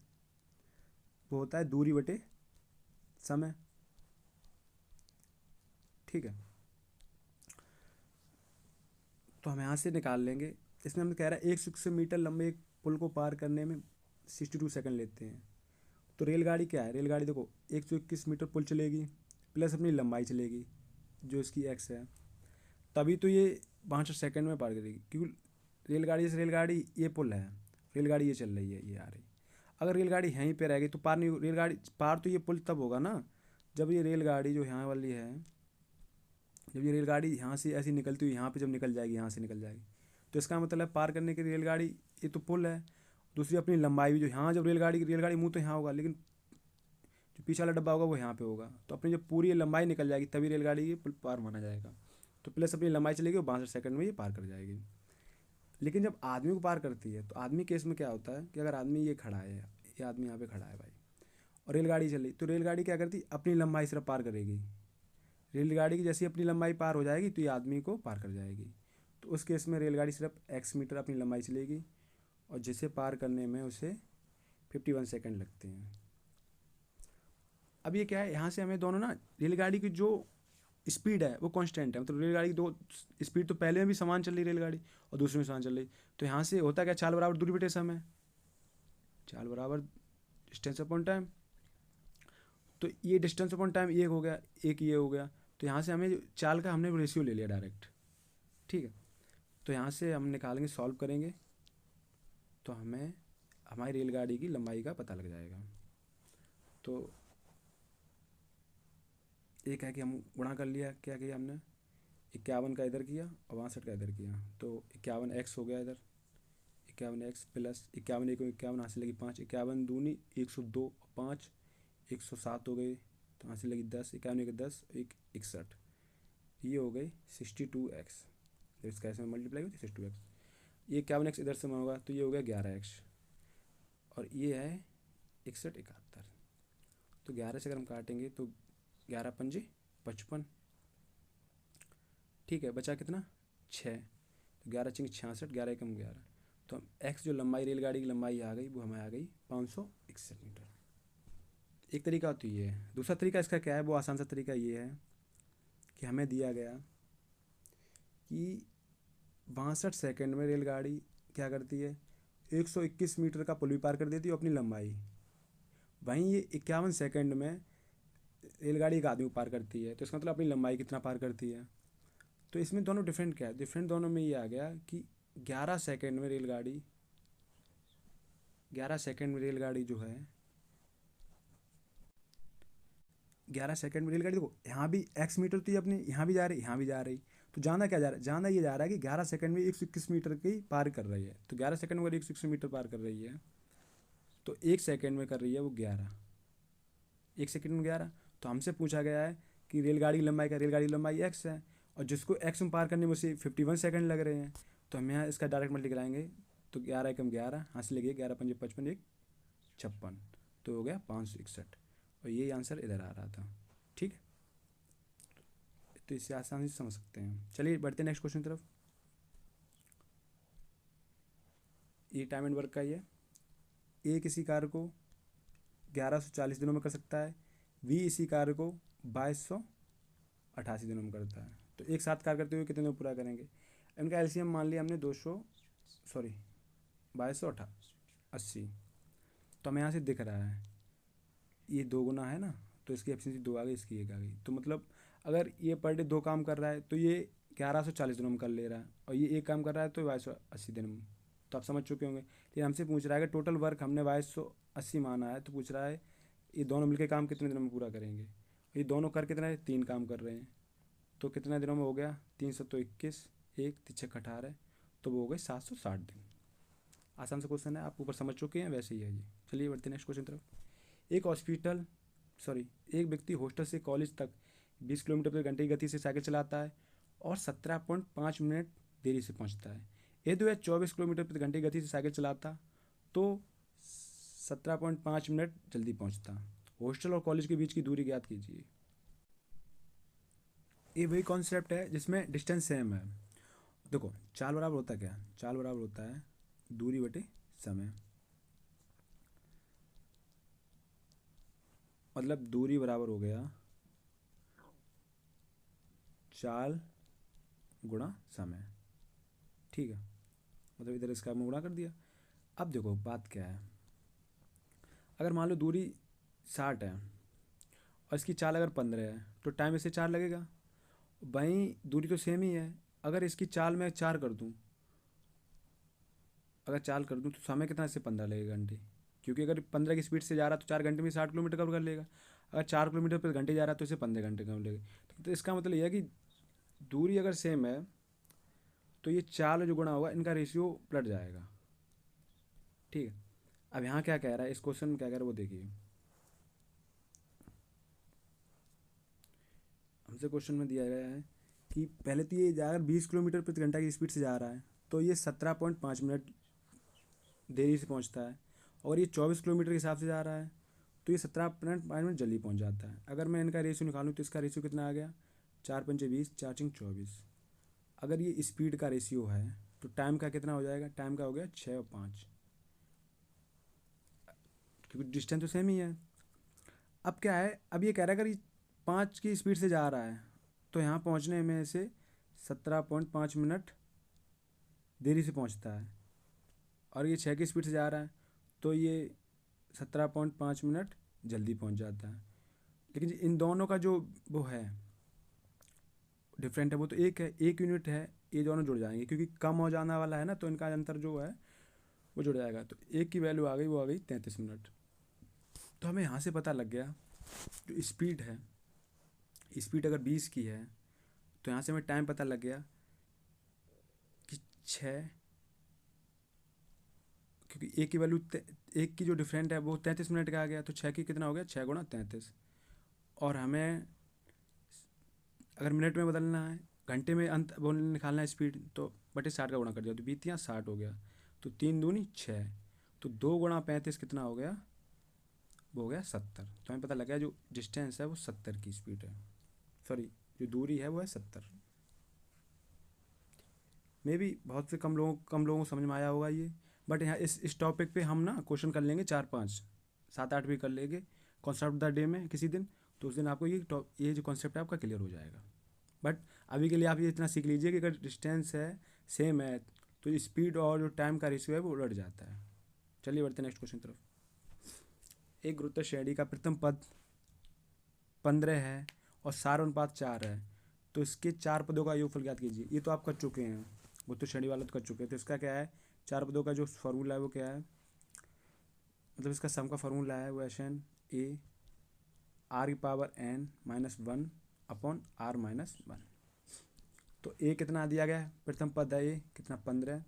वो होता है दूरी बटे समय। ठीक है, तो हम यहाँ से निकाल लेंगे। इसमें हम कह रहा है 121 मीटर लंबे एक पुल को पार करने में 62 सेकंड लेते हैं। तो रेलगाड़ी क्या है, रेलगाड़ी देखो 121 मीटर पुल चलेगी प्लस अपनी लंबाई चलेगी जो इसकी एक्स है, तभी तो ये 62 सेकंड में पार करेगी, क्योंकि रेलगाड़ी से रेलगाड़ी ये पुल है, रेलगाड़ी ये चल रही है, ये आ रही। अगर रेलगाड़ी यहीं पे रहेगी तो पार नहीं, रेलगाड़ी पार तो ये पुल तब होगा ना जब ये रेलगाड़ी जो यहाँ वाली है, जब ये रेलगाड़ी यहाँ से ऐसी निकलती हुई यहाँ पे जब निकल जाएगी, यहाँ से निकल जाएगी, तो इसका मतलब पार करने की रेलगाड़ी, ये तो पुल है, दूसरी अपनी लंबाई भी जो यहाँ, जब रेलगाड़ी मुँह तो यहाँ होगा लेकिन जो पीछे वाला डब्बा होगा वो यहाँ पे होगा, तो अपनी जब पूरी लंबाई निकल जाएगी तभी रेलगाड़ी ये पुल पार माना जाएगा। तो प्लस अपनी लंबाई चलेगी और 62 सेकंड में ये पार कर जाएगी। लेकिन जब आदमी को पार करती है तो आदमी केस में क्या होता है कि अगर आदमी ये खड़ा है, ये आदमी यहाँ पे खड़ा है भाई, और रेलगाड़ी चल रही, तो रेलगाड़ी क्या करती, अपनी लंबाई सिर्फ पार करेगी। रेलगाड़ी की जैसी अपनी लंबाई पार हो जाएगी तो ये आदमी को पार कर जाएगी। तो उस केस में रेलगाड़ी सिर्फ एक्स मीटर अपनी लंबाई चलेगी और जिसे पार करने में उसे 51 सेकंड लगते हैं। अब ये क्या है, यहाँ से हमें दोनों ना, रेलगाड़ी की जो स्पीड है वो कांस्टेंट है, मतलब रेलगाड़ी की दो स्पीड तो पहले में भी समान चल रही रेलगाड़ी और दूसरे में समान चल रही, तो यहाँ से होता क्या, चाल बराबर दूरी बटे समय, चाल बराबर डिस्टेंस अपॉन टाइम। तो ये डिस्टेंस अपॉन टाइम एक हो गया, एक ये हो गया, तो यहाँ से हमें चाल का हमने रेशियो ले लिया डायरेक्ट। ठीक है, तो यहाँ से हम निकालेंगे, सॉल्व करेंगे तो हमें हमारी रेलगाड़ी की लंबाई का पता लग जाएगा। तो एक है कि हम गुणा कर लिया, क्या किया हमने, 51 का इधर किया और 62 का इधर किया, तो 51 एक्स हो गया इधर, 51 एक्स प्लस 51 एक 51, यहाँ से लगी 5, 51 दूनी 102 और 5 107 हो गई, तो यहाँ से लगी 10, 51 एक 10 एक 61, ये हो गई 62 एक्स। जब इसका ऐसे में मल्टीप्लाई होती है 62 एक्स, ये 51 एक्स इधर से होगा तो ये हो गया 11 एक्स, और ये है 61 71। तो 11 से अगर हम काटेंगे तो 11 पंजे 55। ठीक है, बचा कितना 6, तो 11 चिंग 66, 11 एकम 11, तो हम एक्स जो लंबाई रेलगाड़ी की लंबाई आ गई वो हमें आ गई 561 मीटर। एक तरीका तो ये है। दूसरा तरीका इसका क्या है, वो आसान सा तरीका ये है कि हमें दिया गया कि 62 सेकंड में रेलगाड़ी क्या करती है, 121 मीटर का पुल भी पार कर देती है अपनी लंबाई, वहीं ये 51 सेकंड में रेलगाड़ी एक आदमी पार करती है, तो इसका मतलब अपनी लंबाई कितना पार करती है। तो इसमें दोनों डिफरेंट क्या है, डिफरेंट दोनों में ये आ गया कि 11 सेकंड में रेलगाड़ी, 11 सेकंड में रेलगाड़ी जो है, 11 सेकंड में रेलगाड़ी देखो यहाँ भी एक्स मीटर तो ये अपनी यहाँ भी जा रही, यहाँ भी जा रही, तो जाना क्या जा रहा है, जाना ये जा रहा है कि 11 सेकंड में 121 मीटर की पार कर रही है, तो 11 सेकंड में अगर 121 मीटर पार कर रही है तो एक सेकंड में कर रही है वो 11, एक सेकंड में 11। तो हमसे पूछा गया है कि रेलगाड़ी की लंबाई, का रेलगाड़ी की लंबाई एक्स है और जिसको एक्स में पार करने में उसे 51 सेकंड लग रहे हैं, तो हम यहाँ इसका डायरेक्ट मल्टी कराएंगे, तो 11 एकम 11, यहाँ से लगे 11 पंजे 55 एक 56, तो हो गया 561, और यही आंसर इधर आ रहा था। ठीक है, तो इससे आसानी से समझ सकते हैं। चलिए बढ़ते हैं नेक्स्ट क्वेश्चन की तरफ। ये टाइम एंड वर्क का ही है। ए किसी कार्य को 1140 दिनों में कर सकता है, वी इसी कार्य को 2288 दिनों में करता है, तो एक साथ कार्य करते हुए कितने में पूरा करेंगे। इनका एलसीएम मान लिया हमने 2280, तो हमें यहाँ से दिख रहा है ये 2 गुना है ना, तो इसकी एफिशिएंसी 2 आ गई, इसकी 1 आ गई, तो मतलब अगर ये पर डे 2 काम कर रहा है तो ये 1140 दिनों में कर ले रहा है, और ये एक काम कर रहा है तो 2280 दिन में, तो आप समझ चुके होंगे। लेकिन हमसे पूछ रहा है कि टोटल वर्क हमने 2280 माना है, तो पूछ रहा है ये दोनों मिलके काम कितने दिनों में पूरा करेंगे। ये दोनों कर कितना है, 3 काम कर रहे हैं, तो कितने दिनों में हो गया, 321, 1 3 6 18, तो वो हो गए 760 दिन। आसान से क्वेश्चन है, आप ऊपर समझ चुके हैं, वैसे ही है ये। चलिए बढ़ते नेक्स्ट क्वेश्चन तरफ। एक हॉस्पिटल सॉरी एक व्यक्ति हॉस्टल से कॉलेज तक 20 किलोमीटर प्रति घंटे की गति से साइकिल चलाता है और 17.5 मिनट देरी से पहुंचता है। यदि वह 24 किलोमीटर प्रति घंटे की गति से साइकिल चलाता तो 17.5 मिनट जल्दी पहुंचता। हॉस्टल और कॉलेज के बीच की दूरी ज्ञात कीजिए। ये वही कॉन्सेप्ट है जिसमें डिस्टेंस सेम है। देखो चाल बराबर होता है क्या, चाल बराबर होता है दूरी बटे समय। मतलब दूरी बराबर हो गया चाल गुणा समय, ठीक है। मतलब इधर इसका हमने गुणा कर दिया। अब देखो बात क्या है, अगर मान लो दूरी 60 है और इसकी चाल अगर 15 है तो टाइम इससे 4 लगेगा। वहीं दूरी तो सेम ही है, अगर इसकी चाल मैं 4 कर दूँ, अगर चाल कर दूँ तो समय कितना इससे 15 लगेगा घंटे, क्योंकि अगर 15 की स्पीड से जा रहा है तो 4 घंटे में 60 किलोमीटर कवर कर लेगा। अगर 4 किलोमीटर प्रति घंटे जा रहा है तो इसे 15 घंटे कवर लेगा। तो इसका मतलब यह है कि दूरी अगर सेम है तो ये चाल जो गुणा होगा इनका रेशियो पलट जाएगा, ठीक है। अब यहाँ क्या कह रहा है, इस क्वेश्चन में क्या कह रहा है वो देखिए। हमसे क्वेश्चन में दिया गया है कि पहले तो ये अगर 20 किलोमीटर प्रति घंटा की स्पीड से जा रहा है तो ये 17.5 मिनट देरी से पहुंचता है, और ये 24 किलोमीटर के हिसाब से जा रहा है तो ये 17.5 मिनट जल्दी पहुंच जाता है। अगर मैं इनका रेशियो निकालूँ तो इसका रेशियो कितना आ गया, 4×5 = 20, 4×6 = 24। अगर ये स्पीड का रेशियो है तो टाइम का कितना हो जाएगा, टाइम का हो गया 6 और 5, क्योंकि डिस्टेंस तो सेम ही है। अब क्या है, अब ये कह रहा है अगर ये 5 की स्पीड से जा रहा है तो यहाँ पहुँचने में इसे 17.5 मिनट देरी से पहुँचता है, और ये 6 की स्पीड से जा रहा है तो ये 17.5 मिनट जल्दी पहुँच जाता है। लेकिन इन दोनों का जो वो है डिफरेंट है, वो तो एक है, 1 यूनिट है, ये दोनों जुड़ जाएंगे क्योंकि कम हो जाने वाला है ना, तो इनका अंतर जो है वो जुड़ जाएगा। तो एक की वैल्यू आ गई, वो आ गई 33 मिनट। तो हमें यहाँ से पता लग गया जो स्पीड है, स्पीड अगर 20 की है तो यहाँ से हमें टाइम पता लग गया कि 6, क्योंकि एक की वैल्यू एक की जो डिफरेंट है वो 33 मिनट का आ गया, तो 6 की कितना हो गया, 6×33। और हमें अगर मिनट में बदलना है, घंटे में अंत वो निकालना है स्पीड, तो बटे 60 का गुणा कर दिया तो 20×60 हो गया, तो 3×2 = 6, तो 2×35 कितना हो गया, वो हो गया 70। तो हमें पता लगा जो डिस्टेंस है वो 70 की स्पीड है, सॉरी जो दूरी है वो है 70। मे भी बहुत से कम लोगों को समझ में आया होगा ये, बट यहाँ इस टॉपिक पे हम ना क्वेश्चन कर लेंगे 4 5 7 8 भी कर लेंगे कॉन्सेप्ट द डे में किसी दिन, तो उस दिन आपको ये जो कॉन्सेप्ट है आपका क्लियर हो जाएगा। बट अभी के लिए आप ये इतना सीख लीजिए कि अगर डिस्टेंस है सेम है तो स्पीड और जो टाइम का रेशियो है वो उलट जाता है। चलिए बढ़ते हैं नेक्स्ट क्वेश्चन तरफ। एक गुरुत्व श्रेणी का प्रथम पद 15 है और सार अनुपात 4 है, तो इसके 4 पदों का योगफल ज्ञात कीजिए। ये तो आप कर चुके हैं, गुरुत्व श्रेणी वाला तो कर चुके हैं। तो इसका क्या है, 4 पदों का जो फॉर्मूला है वो क्या है, मतलब इसका सम का फॉर्मूला है वो SN (r⁻n−1/r−1)। तो ए कितना दिया गया है, प्रथम पद है ए कितना 15,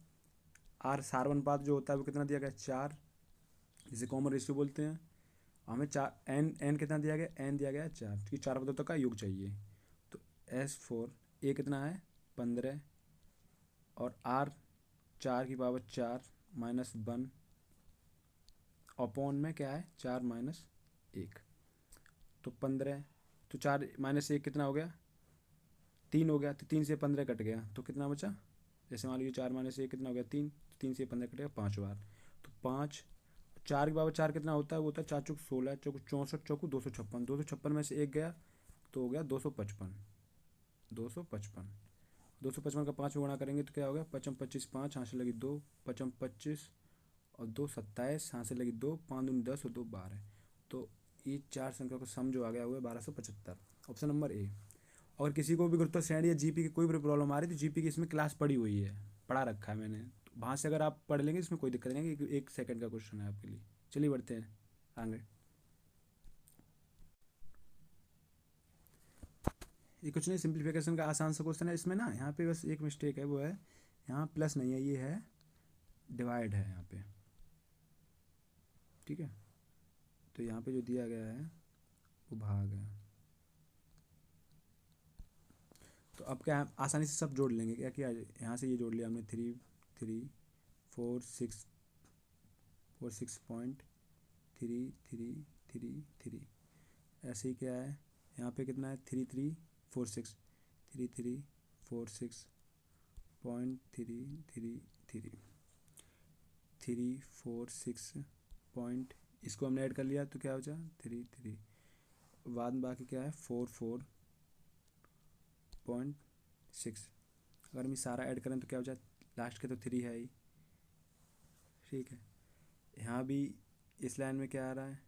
आर सार अनुपात जो होता है वो कितना दिया गया 4, जिसे कॉमन रेशियो बोलते हैं। हमें 4 एन कितना दिया गया, एन दिया गया है 4, क्योंकि 4 पदों तक का योग चाहिए। तो S4 ए कितना है 15 और आर 4⁻4−1 अपॉन में क्या है 4−1, तो 15, तो 4−1 कितना हो गया 3 हो गया, तो 3 से 15 कट गया तो कितना बचा, जैसे मान लीजिए 4−1 कितना हो गया 3, 3 से 15 कट गया 5 बार, तो 5, 4⁻4 कितना होता है, वो होता है 4×16, 4×64, 4×256, 256 में से एक गया तो हो गया 255, 255 का 5 में गुणा करेंगे तो क्या हो गया 55×25 5, यहाँ से लगी 2, 55×25 और 2 27, यहाँ से लगी 2, 5×2 = 10 और 2 12, तो ये 4 संख्या का सम जो आ गया हुआ है 1275, ऑप्शन नंबर ए। और किसी को भी गुरुत्व श्रेणी या जीपी की कोई भी प्रॉब्लम आ रही है तो जीपी की इसमें क्लास पड़ी हुई है, पढ़ा रखा है मैंने, तो वहाँ से अगर आप पढ़ लेंगे इसमें कोई दिक्कत नहीं है, 1 सेकंड का क्वेश्चन है आपके लिए। चलिए बढ़ते हैं आगे। ये कुछ नहीं, सिंप्लीफिकेशन का आसान सा क्वेश्चन है। इसमें ना यहाँ पे बस एक मिस्टेक है, वो है यहाँ प्लस नहीं है, ये है डिवाइड है यहाँ पे, ठीक है। तो यहाँ पे जो दिया गया है वो भाग है। तो अब क्या है, आसानी से सब जोड़ लेंगे। क्या किया, यहाँ से ये जोड़ लिया हमने, 3 3 4 6.3333। ऐसे ही क्या है, यहाँ पे कितना है, 3346 346 पॉइंट, इसको हमने ऐड कर लिया तो क्या हो जाए 33। बाद में बाकी क्या है 44.6। अगर हम ये सारा ऐड करें तो क्या हो जाए, लास्ट के तो 3 है ही, ठीक है। यहाँ भी इस लाइन में क्या आ रहा है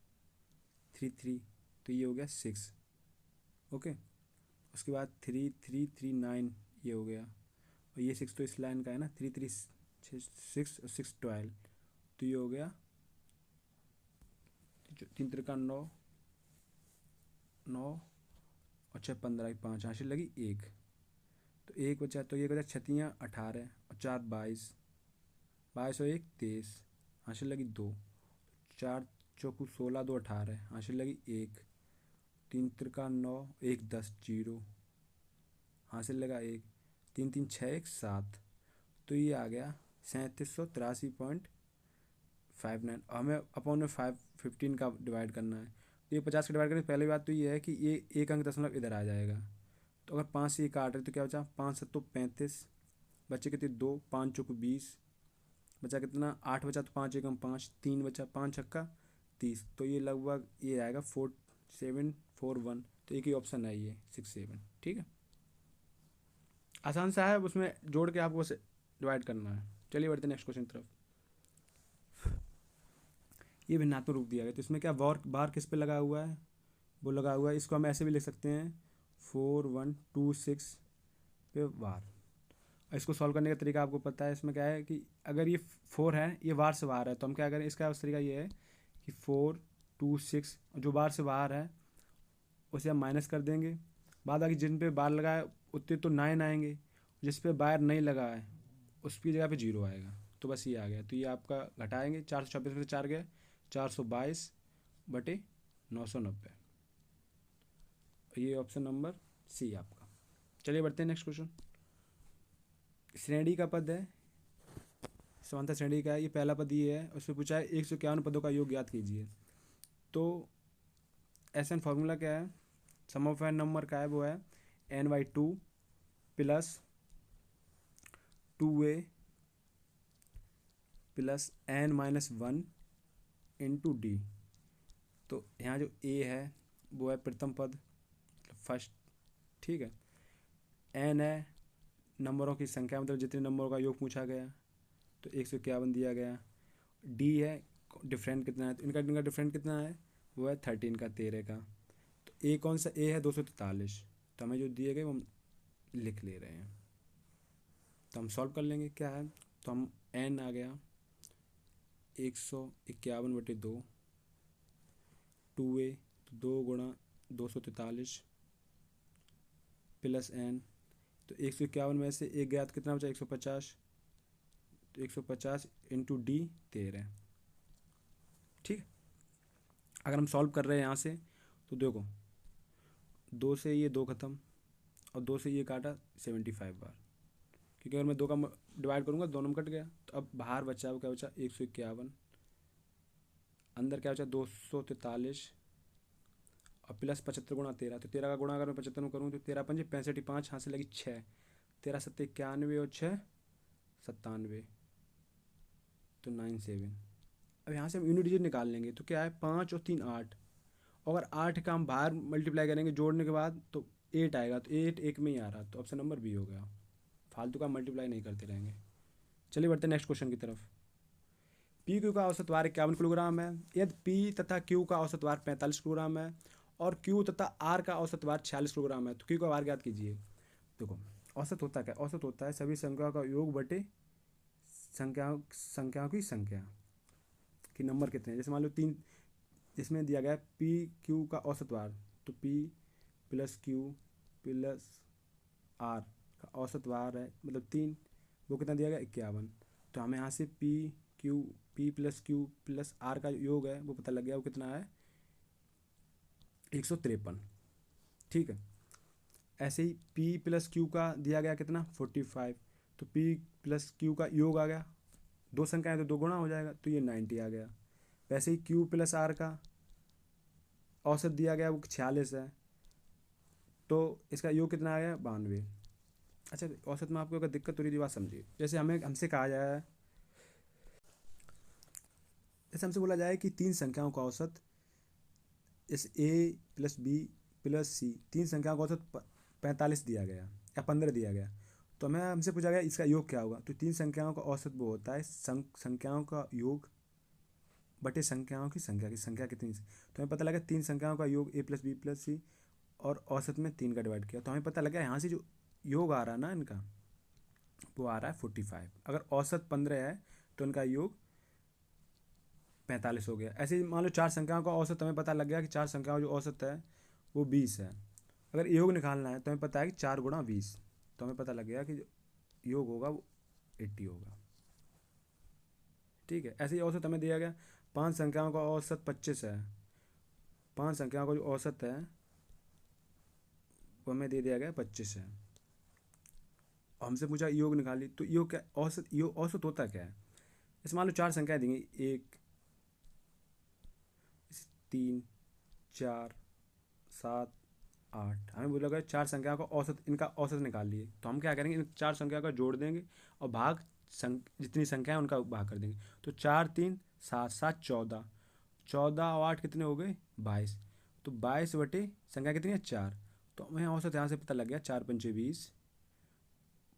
3 तो ये हो गया 6, ओके। उसके बाद 3 3 3 9 ये हो गया, और ये 6 तो इस लाइन का है ना, 3 3 6 और 6 12, तो ये हो गया 3 3 9 9 और 6 15 5, यहाँ से लगी 1, तो 1 बचा, तो ये बचा 6 18 और 4 22, 22 और 1 23, यहाँ से लगी 2, 4 चौकू 16 2 18, यहाँ से लगी 1, 3 3 9 1 10 0, यहाँ से लगा 1, 3 3 6 1 7, तो ये आ गया 3783.59। हमें अपॉन में 15 का डिवाइड करना है, तो ये 50 का डिवाइड करने, पहली बात तो ये है कि ये एक अंक दशमलव इधर आ जाएगा। तो अगर 5 से ये काट रहे तो क्या बचा, 5 7 35, बच्चे कितने 2, 5 चौको 20, बचा कितना 8 बचा, तो 5 एकम 5, 3 बचा, 5 छक्का 30, तो ये लगभग ये आएगा 4741। तो एक ही ऑप्शन है ये 67, ठीक है। आसान सा है, उसमें जोड़ के आपको डिवाइड करना है। चलिए बढ़ते नेक्स्ट क्वेश्चन की तरफ। ये भिन्नात्मक रूप दिया गया, तो इसमें क्या बार किस पे लगा हुआ है, वो लगा हुआ है, इसको हम ऐसे भी लिख सकते हैं 4126 पे वार। इसको सॉल्व करने का तरीका आपको पता है। इसमें क्या है कि अगर ये 4 है, ये बार से बाहर है, तो हम क्या करें, इसका उस तरीका ये है कि 426 जो बार से बाहर है उसे हम माइनस कर देंगे, बाद बाकी जिन पे बार लगा है उतने तो 9 आएंगे, जिस पे बार नहीं लगा है उसकी जगह पे 0 आएगा। तो बस ये आ गया, तो ये आपका घटाएंगे, 426 में से 4 गया 422/990, ये ऑप्शन नंबर सी आपका। चलिए बढ़ते हैं नेक्स्ट क्वेश्चन। श्रेणी का पद है, समांतर श्रेणी का है, ये पहला पद ये है, उसमें पूछा है 151 पदों का योग ज्ञात कीजिए। तो एन फॉर्मूला क्या है, सम ऑफ एन नंबर का है, वो है n/2 plus 2a plus n-1 into D. तो यहाँ जो a है वो है प्रथम पद, फर्स्ट, ठीक है। n है नंबरों की संख्या, मतलब जितने नंबरों का योग पूछा गया, तो 151 दिया गया। d है डिफरेंट कितना है, तो इनका डिफरेंट कितना है, वो है 13 का 13 का। तो a कौन सा, a है 243, तो हमें जो दिए गए वो हम लिख ले रहे हैं। तो हम सॉल्व कर लेंगे, क्या है, तो हम n आ गया 151/2, 2a तो 2 गुणा 243 प्लस n, तो 151 में से एक गया तो कितना बचा 150, तो 150 इंटू डी 13, ठीक। अगर हम सॉल्व कर रहे हैं यहाँ से, तो देखो 2 से ये 2 ख़त्म और 2 से ये काटा 75 बार, क्योंकि अगर मैं 2 का डिवाइड करूँगा दोनों में कट गया। तो अब बाहर बचा वो क्या बचा 151, अंदर क्या बचा 243 और प्लस 75 गुणा 13, तो 13 का गुणा अगर मैं 75 में करूँ तो 13 पंजे 65, 5 यहाँ से लगी 6, 13 7 91 और 6 97, तो 97। अब यहाँ से हम यूनिट डिजिट निकाल लेंगे, तो क्या है 5 और 3 8, अगर 8 का हम बाहर मल्टीप्लाई करेंगे जोड़ने के बाद तो 8 आएगा, तो 8 एक में ही आ रहा, तो ऑप्शन नंबर बी हो गया। फालतू का मल्टीप्लाई नहीं करते रहेंगे। चलिए बढ़ते हैं नेक्स्ट क्वेश्चन की तरफ। पी क्यू का औसत वार 51 किलोग्राम है, यदि पी तथा क्यू का औसत वार 45 किलोग्राम है और क्यू तथा आर का औसत वार 46 किलोग्राम है, तो क्यू का वार ज्ञात कीजिए। देखो औसत होता क्या, औसत होता है सभी संख्याओं का योग बटे संख्याओं की संख्या कि नंबर कितने हैं। जैसे मान लो 3, इसमें दिया गया है पी क्यू का औसत वार, तो P plus Q plus R का औसत वार है मतलब 3, वो कितना दिया गया 51। तो हमें यहाँ से P plus Q plus R का योग है वो पता लग गया, वो कितना है 153। ठीक है। ऐसे ही पी प्लस क्यू का दिया गया कितना 45, तो पी प्लस क्यू का योग आ गया, दो संख्याएं तो दो गुणा हो जाएगा, तो ये 90 आ गया। वैसे ही क्यू प्लस आर का औसत दिया गया वो 46 है, तो इसका योग कितना आ गया 92। अच्छा, औसत में आपको अगर दिक्कत हो रही थी बात समझिए। जैसे हमसे कहा जाए, जैसे हमसे बोला जाए कि तीन संख्याओं का औसत, जैसे ए प्लस बी प्लस सी, तीन संख्याओं का औसत 45 दिया गया या 15 दिया गया, तो हमें हमसे पूछा गया इसका योग क्या होगा। तो तीन संख्याओं का औसत वो होता है संख्याओं का योग बटे संख्याओं की संख्या कितनी। तो हमें पता लगा तीन संख्याओं का योग ए प्लस बी प्लस सी और औसत में 3 का डिवाइड किया, तो हमें पता लगा यहाँ से जो योग आ रहा है ना इनका, वो आ रहा है 45। अगर औसत 15 है तो इनका योग 45 हो गया। ऐसे ही मान लो चार संख्याओं का औसत, हमें पता लग गया कि चार संख्याओं जो औसत है वो 20 है। अगर योग निकालना है तो हमें पता है कि 4 गुणा 20, तो हमें पता लग गया कि जो योग होगा वो 80 होगा। ठीक है। ऐसे ही औसत हमें दिया गया, पांच संख्याओं का औसत 25 है, पांच संख्याओं का जो औसत है वो हमें दे दिया गया 25 है। हमसे पूछा योग निकाली, तो योग क्या औसत होता क्या है। जैसे मान लो चार संख्याएं देंगी, 1 3 4 7 8, हमें बोला गया चार संख्याओं का औसत, इनका औसत निकाल लिए, तो हम क्या करेंगे इन चार संख्याओं का जोड़ देंगे और भाग जितनी संख्या है उनका भाग कर देंगे। तो 4 3 7 7 14, 14 और 8 कितने हो गए 22, तो 22 बटे संख्या कितनी है 4, तो हमें औसत यहाँ से पता लग गया 4 पंचे 20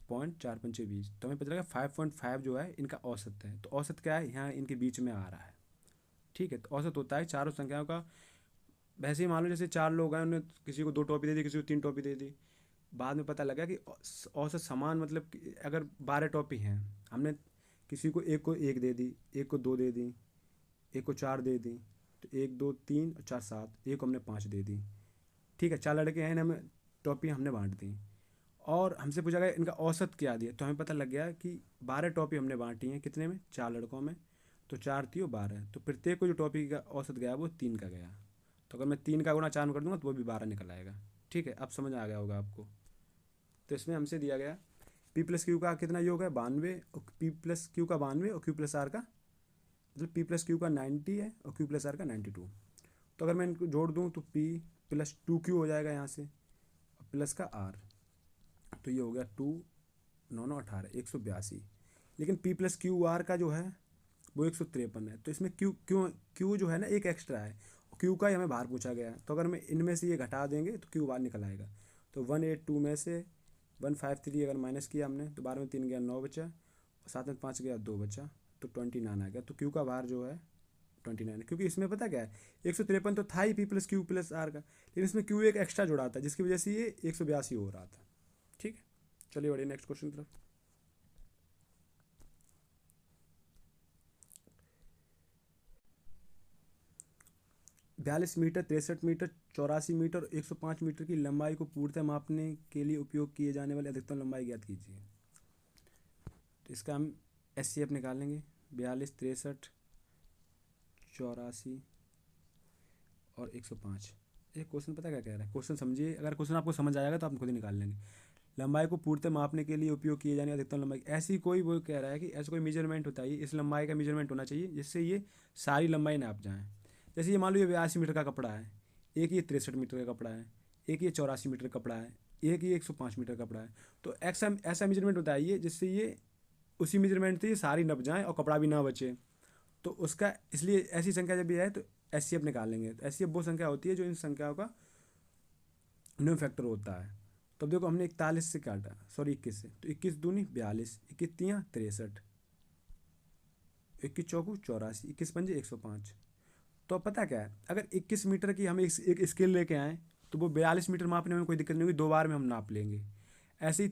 पॉइंट 4 पंचे 20, तो हमें पता लगा 5.5 जो है इनका औसत है। तो औसत क्या है यहाँ इनके बीच में आ रहा है। ठीक है। तो औसत होता है चारों संख्याओं का। वैसे ही मान लो जैसे चार लोग हैं, उन्होंने किसी को 2 टॉपी दे दी, किसी को 3 टॉपी दे दी, बाद में पता लगा कि औसत समान, मतलब कि अगर 12 टॉपी हैं, हमने किसी को एक दे दी, एक को 2 दे दी, एक को 4 दे दी, तो 1 2 3 और 4 7, एक को हमने 5 दे दी। ठीक है। 4 लड़के हैं, हमें टॉपी हमने बांट दी और हमसे पूछा गया इनका औसत क्या दिया, तो हमें पता लग गया कि 12 टॉपी हमने बांटी हैं, कितने में 4 लड़कों में, तो 4 थी और 12, तो प्रत्येक को जो टॉपी का औसत गया वो 3 का गया। तो अगर मैं 3 का गुणा 4 में कर दूंगा तो वो भी 12 निकल आएगा। ठीक है। अब समझ आ गया होगा आपको। तो इसमें हमसे दिया गया पी प्लस क्यू का कितना योग है 92, और पी प्लस क्यू का 92 और क्यू प्लस आर का, मतलब पी प्लस क्यू का 90 है और क्यू प्लस आर का 92। तो अगर मैं इनको जोड़ दूँ तो पी प्लस 2 क्यू हो जाएगा यहाँ से, और प्लस का आर, तो ये हो गया 2 9 9 18 182। लेकिन पी प्लस क्यू आर का जो है वो 153 है, तो इसमें क्यू क्यू क्यू जो है ना एक एक्स्ट्रा है, क्यू का ही हमें बाहर पूछा गया है। तो अगर मैं इनमें से ये घटा देंगे तो क्यू बाहर निकल आएगा। तो 182 में से 153 अगर माइनस किया हमने तो 12 में 3 गया 9 बचा, और 7 में 5 गया 2 बचा, तो 29 आ गया। तो क्यू का बाहर जो है 29 है, क्योंकि इसमें पता क्या है 153 तो था ही P plus Q plus R का, लेकिन इसमें क्यू एक एक्स्ट्रा जुड़ा था जिसकी वजह से ये 182 हो रहा था। ठीक है। चलिए बढ़िया, नेक्स्ट क्वेश्चन की तरफ। 42 मीटर 63 मीटर 84 मीटर 105 मीटर की लंबाई को पूर्णतः मापने के लिए उपयोग किए जाने वाली अधिकतम लंबाई ज्ञात कीजिए। तो इसका हम एस सी एफ निकालेंगे, 42 63 84 और 105। ये क्वेश्चन पता क्या कह रहा है, क्वेश्चन समझिए, अगर क्वेश्चन आपको समझ आएगा तो आप खुद ही निकाल लेंगे। लंबाई को पूर्णतः मापने के लिए उपयोग किए जाने अधिकतम लंबाई, ऐसी कोई वो कह रहा है कि ऐसा कोई मेजरमेंट होता है, इस लंबाई का मेजरमेंट होना चाहिए जिससे ये सारी लंबाई नाप जाए। जैसे ये मान लो ये 82 मीटर का कपड़ा है, एक ये 63 मीटर का कपड़ा है, एक ये 84 मीटर का कपड़ा है, एक ये 105 मीटर का कपड़ा है, तो ऐसा ऐसा मेजरमेंट होता है ये जिससे ये उसी मेजरमेंट से ये सारी नप जाएँ और कपड़ा भी ना बचे। तो उसका इसलिए ऐसी संख्या जब भी है तो एस सी एफ निकाल लेंगे। तो एस सी एफ वो संख्या होती है जो इन संख्याओं का न्यू फैक्टर होता है। तो अब देखो हमने 41 से काटा, सॉरी 21 से, तो 21 दूनी 42, 21 तियाँ 63, 21 चौकू 84, 21 पंजे 105। तो अब पता क्या है, अगर 21 मीटर की हम एक स्केल लेके आएँ तो वो 42 मीटर मापने में कोई दिक्कत नहीं होगी, 2 बार में हम नाप लेंगे। ऐसे ही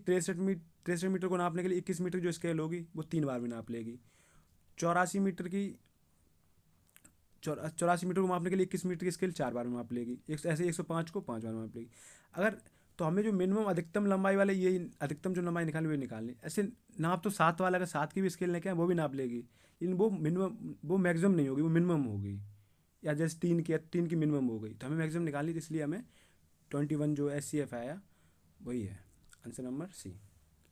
63 मीटर को नापने के लिए 21 मीटर जो स्केल होगी वो 3 बार में नाप लेगी। 84 मीटर की 84 मीटर को मापने के लिए 21 मीटर की स्केल 4 बार में माप लेगी। ऐसे 105 को 5 बार में माप लेगी। अगर तो हमें जो मिनिमम अधिकतम लंबाई वाले ये अधिकतम जो लंबाई निकालनी वो निकालनी। ऐसे नाप तो 7 वाला, अगर 7 की भी स्केल लेके आए वो भी नाप लेगी, लेकिन वो मिनिमम, वो मैक्सिमम नहीं होगी, वो मिनिमम होगी। या जैसे 3 की मिनिमम हो गई, तो हमें मैक्सिमम निकालनी थी, इसलिए हमें 21 जो SCF आया वही है आंसर नंबर सी।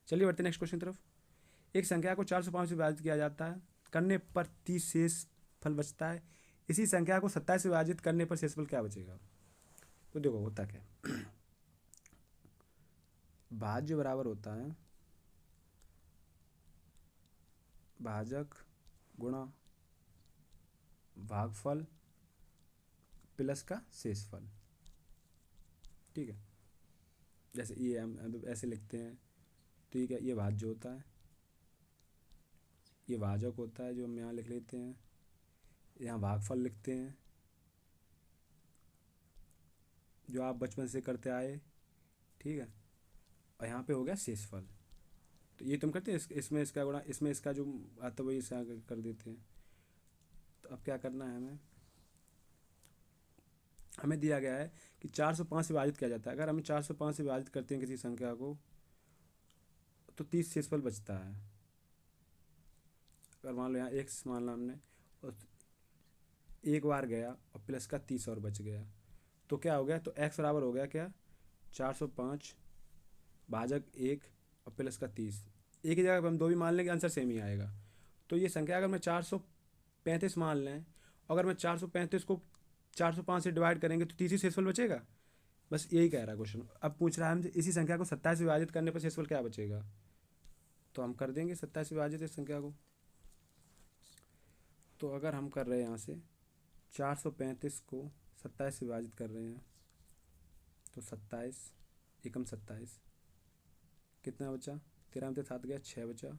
चलिए बढ़ते नेक्स्ट क्वेश्चन तरफ। एक संख्या को 405 से विभाजित किया जाता है, करने पर 30 शेष फल बचता है। इसी संख्या को 27 से विभाजित करने पर शेषफल क्या बचेगा? तो देखो होता क्या, भाज्य बराबर होता है भाजक गुणा भागफल प्लस का शेषफल। ठीक है, जैसे ये हम ऐसे लिखते हैं, ठीक है, ये भाज्य होता है, ये भाजक होता है जो हम यहाँ लिख लेते हैं, यहाँ भागफल लिखते हैं जो आप बचपन से करते आए। ठीक है, और यहाँ पे हो गया शेषफल। तो ये तुम करते हैं, इसमें इसका गुणा, इसमें इसका जो आता है वही इसका कर देते हैं। तो अब क्या करना है, हमें दिया गया है कि 405 से विभाजित किया जाता है। अगर हम 405 से विभाजित करते हैं किसी संख्या को तो 30 शेषफल बचता है। अगर मान लो यहाँ x मान लो हमने, और एक बार गया और प्लस का 30 और बच गया, तो क्या हो गया, तो x बराबर हो गया क्या, 405 भाजक 1 और प्लस का 30। एक ही जगह पर हम 2 भी मान लेंगे, आंसर सेम ही आएगा। तो ये संख्या अगर मैं 435 मान लें, अगर मैं 435 को 405 से डिवाइड करेंगे तो 30 ही शेषफल बचेगा। बस यही कह रहा है क्वेश्चन। अब पूछ रहा है हमसे इसी संख्या को 27 से विभाजित करने पर शेषफल क्या बचेगा, तो हम कर देंगे 27 से विभाजित इस संख्या को। तो अगर हम कर रहे हैं यहाँ से 435 को 27 से विभाजित कर रहे हैं, तो 27 एकम 27 कितना बचा, 13 में 7 गया, 6 बचा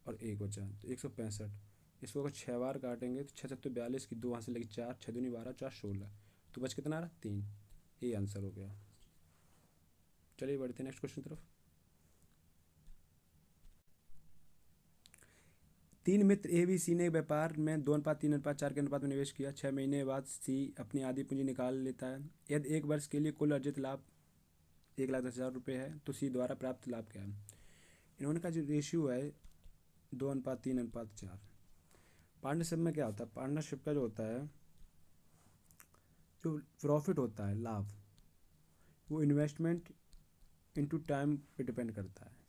और 1 बचा, तो 165। इसको अगर 6 बार काटेंगे तो 6 7 42 की 2 वहाँ से लगी 4, 6 दूनी 12, 4 16, तो बच कितना आ रहा, 3। ये आंसर हो गया। चलिए बढ़ते हैं नेक्स्ट क्वेश्चन तरफ। 3 मित्र ABC ने व्यापार में 2:3:4 के अनुपात में निवेश किया। 6 महीने बाद C अपनी आधी पूंजी निकाल लेता है। यदि 1 वर्ष के लिए कुल अर्जित लाभ 1,10,000 रुपये है, तो C द्वारा प्राप्त लाभ क्या है? इन्होंने का जो रेशियो है 2:3:4। पार्टनरशिप में क्या होता है, पार्टनरशिप का जो होता है, जो प्रॉफिट होता है, लाभ, वो इन्वेस्टमेंट इनटू टाइम पे डिपेंड करता है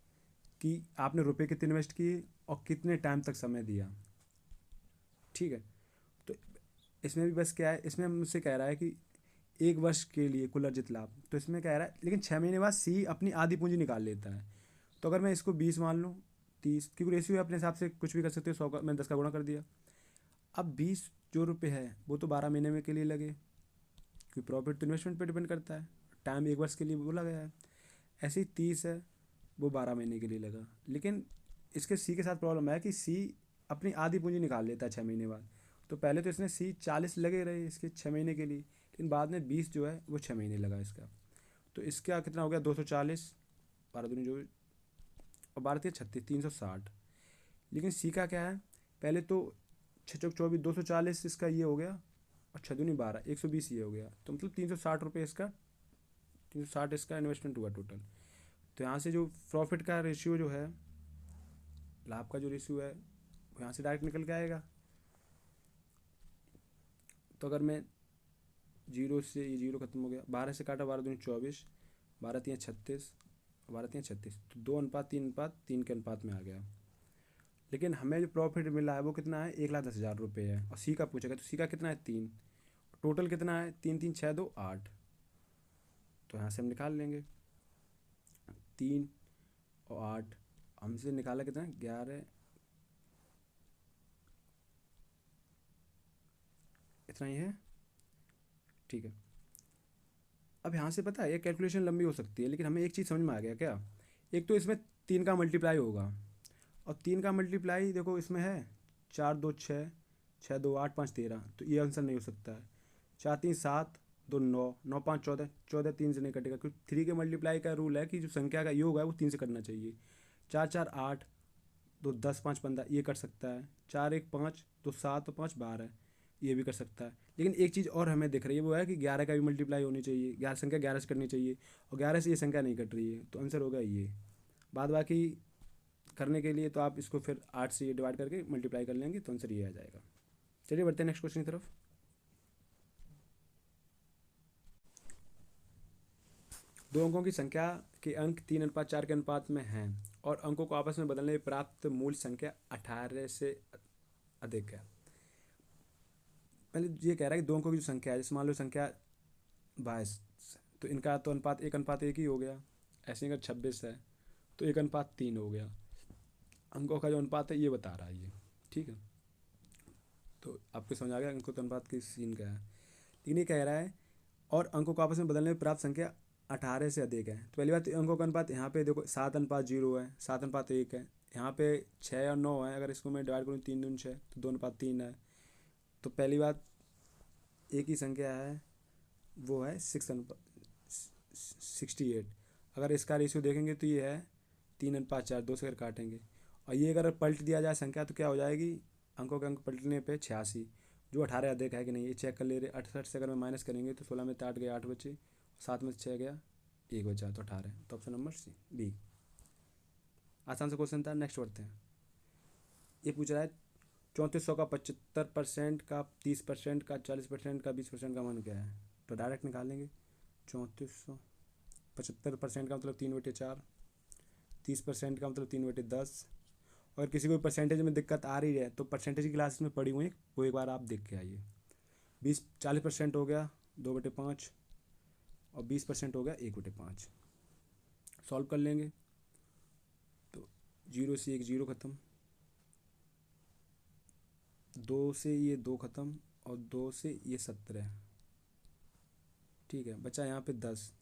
कि आपने रुपए कितने इन्वेस्ट किए और कितने टाइम तक समय दिया। ठीक है, तो इसमें भी बस क्या है, इसमें मुझसे कह रहा है कि 1 वर्ष के लिए कुल अर्जित लाभ, तो इसमें कह रहा है लेकिन 6 महीने बाद C अपनी आधी पूंजी निकाल लेता है। तो अगर मैं इसको 20 मान लूँ, 30, क्योंकि रेशियो अपने हिसाब से कुछ भी कर सकते हो, 100 का मैंने 10 का गुणा कर दिया। अब 20 जो रुपये है वो तो 12 महीने में के लिए लगे, क्योंकि प्रॉफिट तो इन्वेस्टमेंट पे डिपेंड करता है, टाइम 1 वर्ष के लिए बोला गया है। ऐसे ही 30 है, वो 12 महीने के लिए लगा। लेकिन इसके C के साथ प्रॉब्लम है कि C अपनी आधी पूंजी निकाल लेता है 6 महीने बाद। तो पहले तो इसने C 40 लगे रहे इसके 6 महीने के लिए, लेकिन बाद में 20 जो है वो 6 महीने लगा इसका। तो इसका कितना हो गया, 240, 12 दूनी जो, और 12 36, 360। लेकिन C का क्या है, पहले तो 6 चौक 24, 240 इसका ये हो गया, और 6 दूनी 12, 120 ये हो गया। तो मतलब 360 रुपये इसका, 360 इसका इन्वेस्टमेंट हुआ टोटल। तो यहाँ से जो प्रॉफिट का रेशियो जो है, लाभ का जो रेशियो है, यहाँ से डायरेक्ट निकल के आएगा। तो अगर मैं 0 से, ये 0 खत्म हो गया, 12 से काटा, 12 दूनी 24, 12 3 36, 12 3 36, तो 2:3:3 के अनुपात में आ गया। लेकिन हमें जो प्रॉफिट मिला है वो कितना है, 1,10,000 रुपये है। और C का पूछेगा तो C का कितना है, 3। टोटल कितना है, 3 3 6 2 8। तो यहाँ से हम निकाल लेंगे 3 और 8, हमसे निकाला कितना, 11, इतना ही है। ठीक है, अब यहाँ से पता है ये कैलकुलेशन लंबी हो सकती है, लेकिन हमें एक चीज़ समझ में आ गया क्या, एक तो इसमें 3 का मल्टीप्लाई होगा, और 3 का मल्टीप्लाई देखो इसमें है 4 2 6, 6 2 8 5 13, तो ये आंसर नहीं हो सकता है। 4 3 7, दो नौ, नौ पाँच 14, 14 3 से नहीं कटेगा क्योंकि 3 के मल्टीप्लाई का रूल है कि जो संख्या का योग है वो 3 से कटना चाहिए। 4 4 8, दो 10 5 15, ये कट सकता है। 4 1 5, दो 7 5 12, ये भी कर सकता है। लेकिन एक चीज़ और हमें दिख रही है, वो है कि 11 का भी मल्टीप्लाई होनी चाहिए, 11 संख्या 11 से करनी चाहिए, और 11 से ये संख्या नहीं कट रही है, तो आंसर होगा ये। बाद बाकी करने के लिए तो आप इसको फिर 8 से ये डिवाइड करके मल्टीप्लाई कर लेंगे तो आंसर ये आ जाएगा। चलिए बढ़ते हैं नेक्स्ट क्वेश्चन की तरफ। दो अंकों की संख्या के अंक 3:4 के अनुपात में हैं और अंकों को आपस में बदलने में प्राप्त मूल संख्या 18 से अधिक है। पहले ये कह रहा है कि दो अंकों की जो संख्या है, जैसे मान लो संख्या 22, तो इनका तो अनुपात 1:1 ही हो गया। ऐसे अगर 26 है तो 1:3 हो गया। अंकों का जो अनुपात है ये बता रहा है ये, ठीक है। तो आपको समझ आ गया अंकों का अनुपात की सीन क्या है। लेकिन ये कह रहा है और अंकों को आपस में बदलने में प्राप्त संख्या 18 से अधिक है। तो पहली बात अंकों का अनुपात यहाँ पे देखो 7:0 है, 7:1 है। यहाँ पे 6 और 9 है, अगर इसको मैं डिवाइड करूँ 3 दूनी 6 तो 2:3 है। तो पहली बात एक ही संख्या है, वो है 68। अगर इसका रेशियो देखेंगे तो ये है 3:4, 2 से अगर काटेंगे। और ये अगर पलट दिया जाए संख्या तो क्या हो जाएगी, अंकों के अंक पलटने पे 86, जो 18 अधिक है कि नहीं ये चेक कर ले रहे। 68 से अगर मैं माइनस करेंगे तो 16 में 8 गया 8 बचे, 7 में 6 गया 1 बचा, तो 18। तो ऑप्शन नंबर सी बी। आसान से क्वेश्चन था। नेक्स्ट बढ़ते हैं। ये पूछ रहा है 3400 का 75% का 30% का 40% का 20% का मान क्या है। तो डायरेक्ट निकालेंगे। 3400 75% का मतलब 3/4, 30% का मतलब 3/10। अगर किसी को परसेंटेज में दिक्कत आ रही है तो परसेंटेज की क्लास में पड़ी हुई है, वो एक बार आप देख के आइए। 40% हो गया 2/5 और 20% हो गया 1/5। सॉल्व कर लेंगे तो 0 से 1 0 ख़त्म, 2 से ये 2 ख़त्म और 2 से ये 17, ठीक है। बचा यहाँ पे 10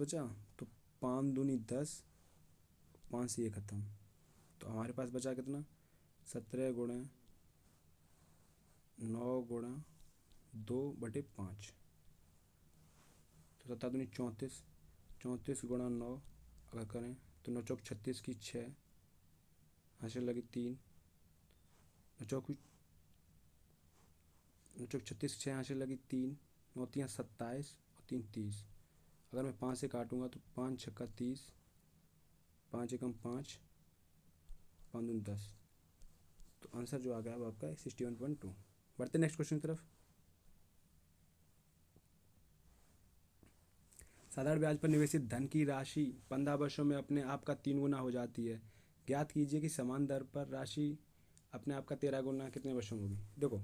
बचा, तो 5 दूनी 10, 5 से ये ख़त्म। तो हमारे पास बचा कितना, 17 गुणा 9 गुणा 2/5, तो 7 दूनी 34, 34 गुणा 9 अगर करें तो 9 चौक 36 की 6, हासिल लगी 3, 9 चौक 36 6 हासिल लगी 3, 9 3 27 और 3 30। अगर मैं 5 से काटूंगा तो 5 छक्का 30, 5 एकम 5, 5 दूनी 10। तो आंसर जो आ गया वो आपका 61.2। बढ़ते नेक्स्ट क्वेश्चन की तरफ। साधारण ब्याज पर निवेशित धन की राशि 15 वर्षों में अपने आप का 3 गुना हो जाती है। ज्ञात कीजिए कि समान दर पर राशि अपने आप का 13 गुना कितने वर्षों में होगी। देखो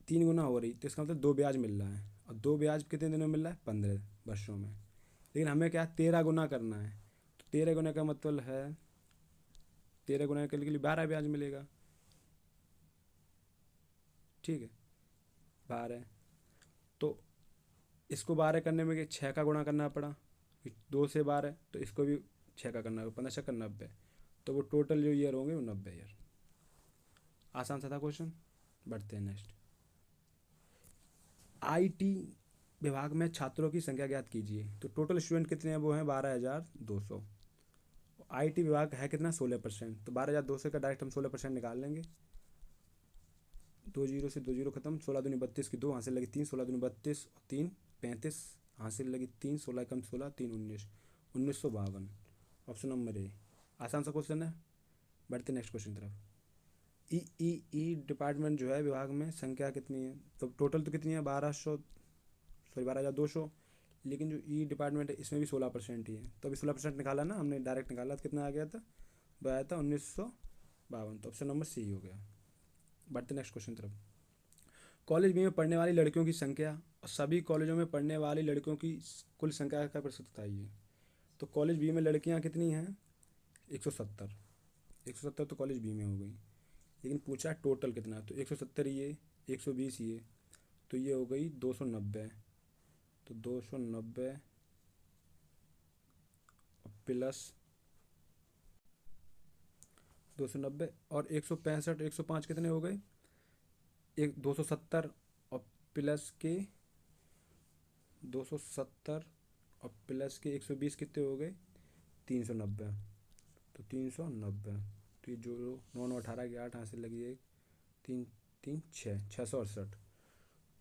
3 गुना हो रही तो इसका मतलब 2 ब्याज मिल रहा है, और 2 ब्याज कितने दिनों में मिल रहा है, 15 वर्षों में। लेकिन हमें क्या 13 गुना करना है, तो 13 गुना का मतलब है 13 गुना करने के लिए 12 ब्याज मिलेगा, ठीक है 12। तो इसको 12 करने में 6 का गुणा करना पड़ा, 2 से 12, तो इसको भी 6 का करना होगा, 15 6 90। तो वो टोटल जो ईयर होंगे वो 90 ईयर। आसान सा था क्वेश्चन। बढ़ते हैं नेक्स्ट। आईटी विभाग में छात्रों की संख्या ज्ञात कीजिए। तो टोटल स्टूडेंट कितने हैं, वो हैं 12,200। आईटी विभाग है कितना, 16%। तो 12,200 का डायरेक्ट हम 16% निकाल लेंगे। 2 0 से 2 0 खत्म, 16 दूनी 32 की 2 हासिल लगी 3, 16 दूनी 32 और 3 35 हासिल लगी 3, 16 कम 16 3 19, 1952। Option number A. आसान सा क्वेश्चन है। बढ़ते नेक्स्ट क्वेश्चन की तरफ। ई डिपार्टमेंट जो है विभाग में संख्या कितनी है, तो टोटल तो कितनी है 12,200। लेकिन जो ई डिपार्टमेंट है इसमें भी 16% ही है, तो अभी 16% निकाला ना हमने, डायरेक्ट निकाला तो कितना आ गया था, वो आया था 1952। तो ऑप्शन नंबर सी हो गया। बढ़ते नेक्स्ट क्वेश्चन तरफ। कॉलेज बी में पढ़ने वाली लड़कियों की संख्या और सभी कॉलेजों में पढ़ने वाली लड़कियों की कुल संख्या का प्रतिशत बताइए। तो कॉलेज बी में लड़कियां कितनी हैं, 170। 170 तो कॉलेज बी में हो गई। लेकिन पूछा टोटल कितना, तो 170 ये, 120 ये, तो ये हो गई 290। तो 290 प्लस 290 और 165 105 कितने हो गए, एक 270 और प्लस के 270 और प्लस के 120 कितने हो गए? 390। तो 390, तो ये जो 9 9 18 की 8 यहाँ से लगी एक, तीन तीन छः, 668।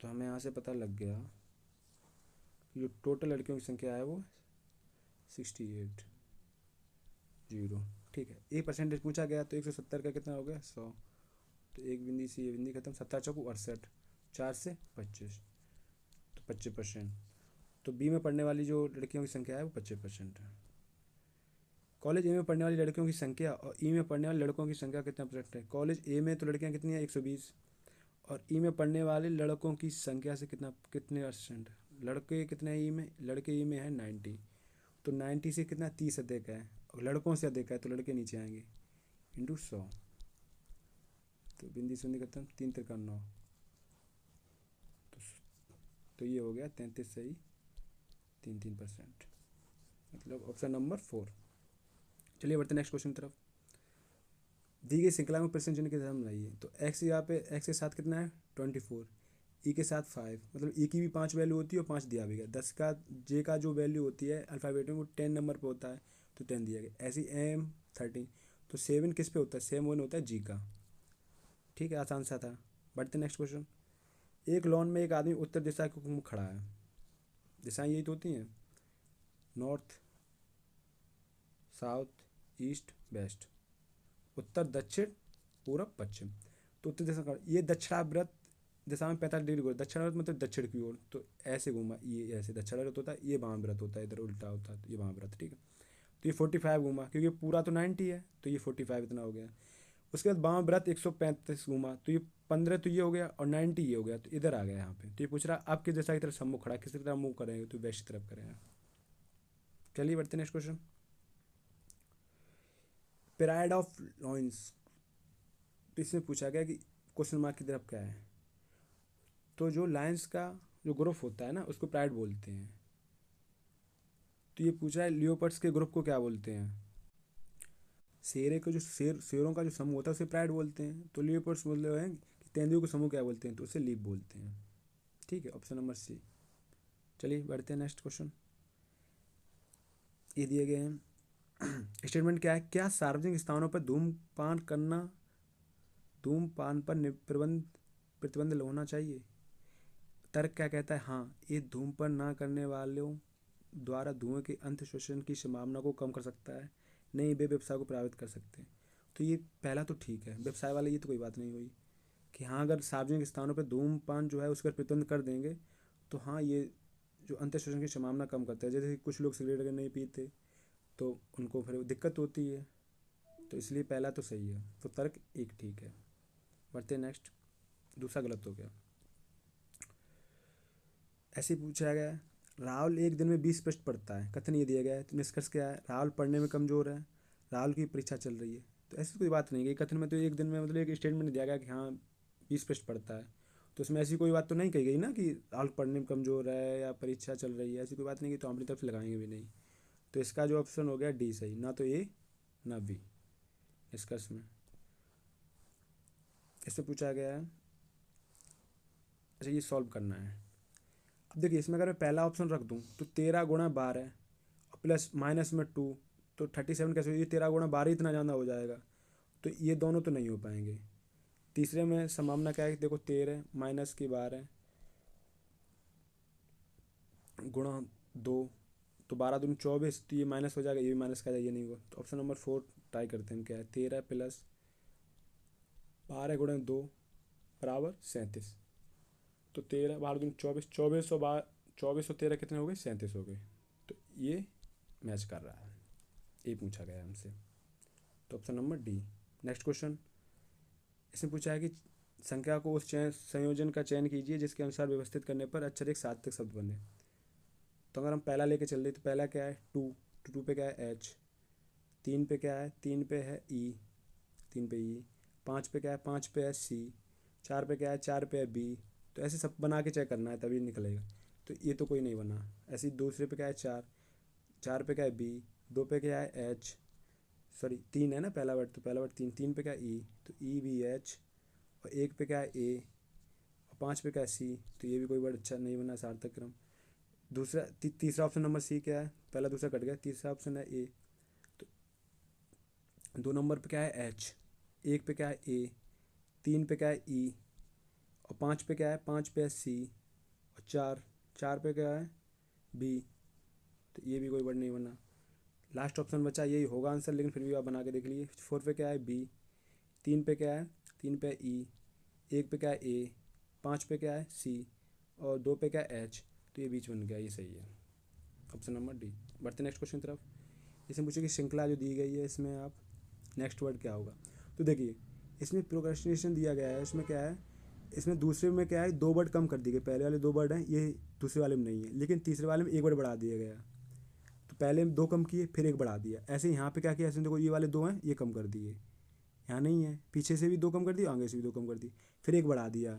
तो हमें यहाँ से पता लग गया जो टोटल लड़कियों की संख्या है वो 68 जीरो। ठीक है, एक परसेंटेज पूछा गया तो 170 का कितना हो गया? 100। तो एक बिंदी से ये बिंदी खत्म, 7 चौको 68, 4 से 25, तो 25%। तो बी में पढ़ने वाली जो लड़कियों की संख्या है वो 25% है। कॉलेज ए में पढ़ने वाली लड़कियों की संख्या और ई में पढ़ने वाले लड़कों की संख्या कितना परसेंट है? कॉलेज ए में तो लड़कियां कितनी है? 120। और ई में पढ़ने वाले लड़कों की संख्या से कितने परसेंट? लड़के कितने हैं ई में? लड़के ई में है 90। तो 90 से कितना? 30 अधिक है, और लड़कों से अधिक है तो लड़के नीचे आएंगे, इंटू 100। तो बिंदी सुंदी खत्म, 3 3 9। तो तो ये हो गया 33 सही 3 3%, मतलब ऑप्शन नंबर 4। चलिए बढ़ते नेक्स्ट क्वेश्चन की तरफ। दी गई श्रृंखला में प्रश्न चिन्ह के साथ बनाइए। तो एक्स यहाँ पे एक्स के साथ कितना है? 24। ई के साथ 5, मतलब ई की भी 5 वैल्यू होती है और 5 दिया भी गया। 10 का जे का जो वैल्यू होती है अल्फ़ाबेट में वो 10 नंबर पे होता है, तो 10 दिया गया। ऐसी एम 13, तो 7 किस पे होता है? सेम वन होता है जी का। ठीक है, आसान सा था। बढ़ते नेक्स्ट क्वेश्चन। एक लॉन में एक आदमी उत्तर दिशा के मुख खड़ा है। दिशाएं यही तो होती हैं, नॉर्थ साउथ ईस्ट वेस्ट, उत्तर दक्षिण पूरब पश्चिम। तो उत्तर दिशा का ये दक्षिणाव्रत दिशा में 45 डिग्री घूमा। दक्षिणाव्रत मतलब दक्षिण की ओर, तो ऐसे घूमा, ये ऐसे दक्षिणाव्रत होता है, ये वामाव्रत होता है, इधर उल्टा होता है, तो ये वामाव्रत। ठीक है, तो ये 45 घूमा, क्योंकि पूरा तो 90 है, तो ये 45 इतना हो गया। उसके बाद वामाव्रत 135 घूमा, तो ये 15 तो ये हो गया और 90 ये हो गया, तो इधर आ गया यहाँ पे। तो ये पूछ रहा आप किस दिशा की तरफ सम्मुख खड़ा है, किस तरफ मूव करेंगे? तो वेस्ट की तरफ करेंगे। चलिए बढ़ते नेक्स्ट क्वेश्चन। पेराइड ऑफ लॉइंस, तो इसमें पूछा गया कि क्वेश्चन मार्क की तरफ क्या है? तो जो लाइन्स का जो ग्रुप होता है ना उसको प्राइड बोलते हैं। तो ये पूछा है लियोपर्ड्स के ग्रुप को क्या बोलते हैं? शेरे का जो शेरों का जो समूह होता है उसे प्राइड बोलते हैं। तो लियोपर्ड्स बोल रहे हैं कि तेंदुओं के समूह क्या बोलते हैं? तो उसे लीप बोलते हैं। ठीक है, ऑप्शन नंबर सी। चलिए बढ़ते हैं नेक्स्ट क्वेश्चन। ये दिए गए हैं स्टेटमेंट क्या है? क्या सार्वजनिक स्थानों पर धूमपान पर प्रतिबंध होना चाहिए? तर्क क्या कहता है? हाँ, ये धूमपान ना करने वालों द्वारा धुएं के अंत शोषण की संभावना को कम कर सकता है, नहीं वे व्यवसाय को प्रभावित कर सकते हैं। तो ये पहला तो ठीक है, व्यवसाय वाले ये तो कोई बात नहीं हुई कि हाँ अगर सार्वजनिक स्थानों पर धूमपान जो है उस पर प्रतिबंध कर देंगे तो हाँ ये जो अंत शोषण की संभावना कम करता है। जैसे कि कुछ लोग सिगरेट अगर नहीं पीते तो उनको फिर दिक्कत होती है, तो इसलिए पहला तो सही है, तो तर्क एक ठीक है। बढ़ते नेक्स्ट, दूसरा गलत हो गया। ऐसे ही पूछा गया है राहुल एक दिन में 20 पृष्ठ पढ़ता है, कथन ये दिया गया है। तो निष्कर्ष क्या है? राहुल पढ़ने में कमज़ोर है, राहुल की परीक्षा चल रही है। तो ऐसी कोई बात नहीं है कथन में, तो एक दिन में मतलब एक स्टेटमेंट दिया गया कि हाँ 20 पृष्ठ पढ़ता है, तो उसमें ऐसी कोई बात तो नहीं कही गई ना कि राहुल पढ़ने में कमज़ोर है या परीक्षा चल रही है, ऐसी कोई बात नहीं की, तो हम अपनी तरफ से लगाएंगे भी नहीं। तो इसका जो ऑप्शन हो गया डी सही, ना तो ए ना बी निष्कर्ष में। इससे पूछा गया है, अच्छा ये सॉल्व करना है। अब देखिए इसमें अगर मैं पहला ऑप्शन रख दूँ तो 13 × 12 और प्लस माइनस में 2, तो 37 कैसे? ये 13 × 12 इतना ज़्यादा हो जाएगा, तो ये दोनों तो नहीं हो पाएंगे। तीसरे में संभावना क्या है? देखो 13 माइनस की 12 गुणा 2, तो 12 दूनी 24, तो ये माइनस हो जाएगा, ये भी माइनस का जाएगा, ये नहीं हुआ। तो ऑप्शन नंबर 4 ट्राई करते हैं, क्या है? 13 प्लस 12 × 2 बराबर 37। तो 13 12 दूनी 24, 24 और 13 कितने हो गए? 37 हो गए। तो ये मैच कर रहा है, ये पूछा गया हमसे। तो option number D. Next question, इसमें पूछा है कि संख्या को उस संयोजन का चयन कीजिए जिसके अनुसार व्यवस्थित करने पर अक्षर एक सार्थक शब्द बने। तो अगर हम पहला लेके चल रहे तो पहला क्या है? 2, तो 2 पे क्या है? एच। 3 पे क्या है? 3 पे है ई, 3 पे ई। 5 पे क्या है? 5 पे है सी। 4 पे क्या है? 4 पे है बी। तो ऐसे सब बना के चेक करना है तभी निकलेगा। तो ये तो कोई नहीं बना। ऐसे ही दूसरे पे क्या है? 4, 4 पे क्या है? बी। 2 पे क्या है? एच, सॉरी 3 है ना पहला वर्ड, तो पहला वर्ड 3, 3 पे क्या है? ई, तो ई बी एच। और 1 पे क्या है? ए, 5 पे क्या है सी, तो ये भी कोई वर्ड अच्छा नहीं बना, सार्थक क्रम। दूसरा तीसरा ऑप्शन नंबर सी क्या है, पहला दूसरा कट गया, तीसरा ऑप्शन है ए। तो 2 नंबर पे क्या है एच, 1 पे क्या है ए, 3 पे क्या है ई, और 5 पे क्या है, 5 पे है सी, और 4 पे क्या है बी, तो ये भी कोई वर्ड नहीं बना। लास्ट ऑप्शन बचा, यही होगा आंसर, लेकिन फिर भी आप बना के देख लीजिए। 4 पे क्या है बी, 3 पे क्या है, 3 पे ई, 1 पे क्या है ए, 5 पे क्या है सी, और 2 पे क्या है एच, तो ये बीच बन गया, ये सही है ऑप्शन नंबर डी। बढ़ते नेक्स्ट क्वेश्चन की तरफ। इसमें पूछे कि श्रृंखला जो दी गई है इसमें आप नेक्स्ट वर्ड क्या होगा। तो देखिए इसमें प्रोक्रेस्टिनेशन दिया गया है, इसमें क्या है, इसमें दूसरे में क्या है 2 वर्ड कम कर दिए गए, पहले वाले 2 वर्ड हैं ये दूसरे वाले में नहीं है, लेकिन तीसरे वाले में 1 वर्ड बढ़ा दिया गया। तो पहले 2 कम किए फिर 1 बढ़ा दिया, ऐसे यहाँ पे क्या किया, ऐसे देखो ये वाले 2 हैं ये कम कर दिए, यहाँ नहीं है, पीछे से भी 2 कम कर दिए, आगे से भी 2 कम कर दिए, फिर 1 बढ़ा दिया।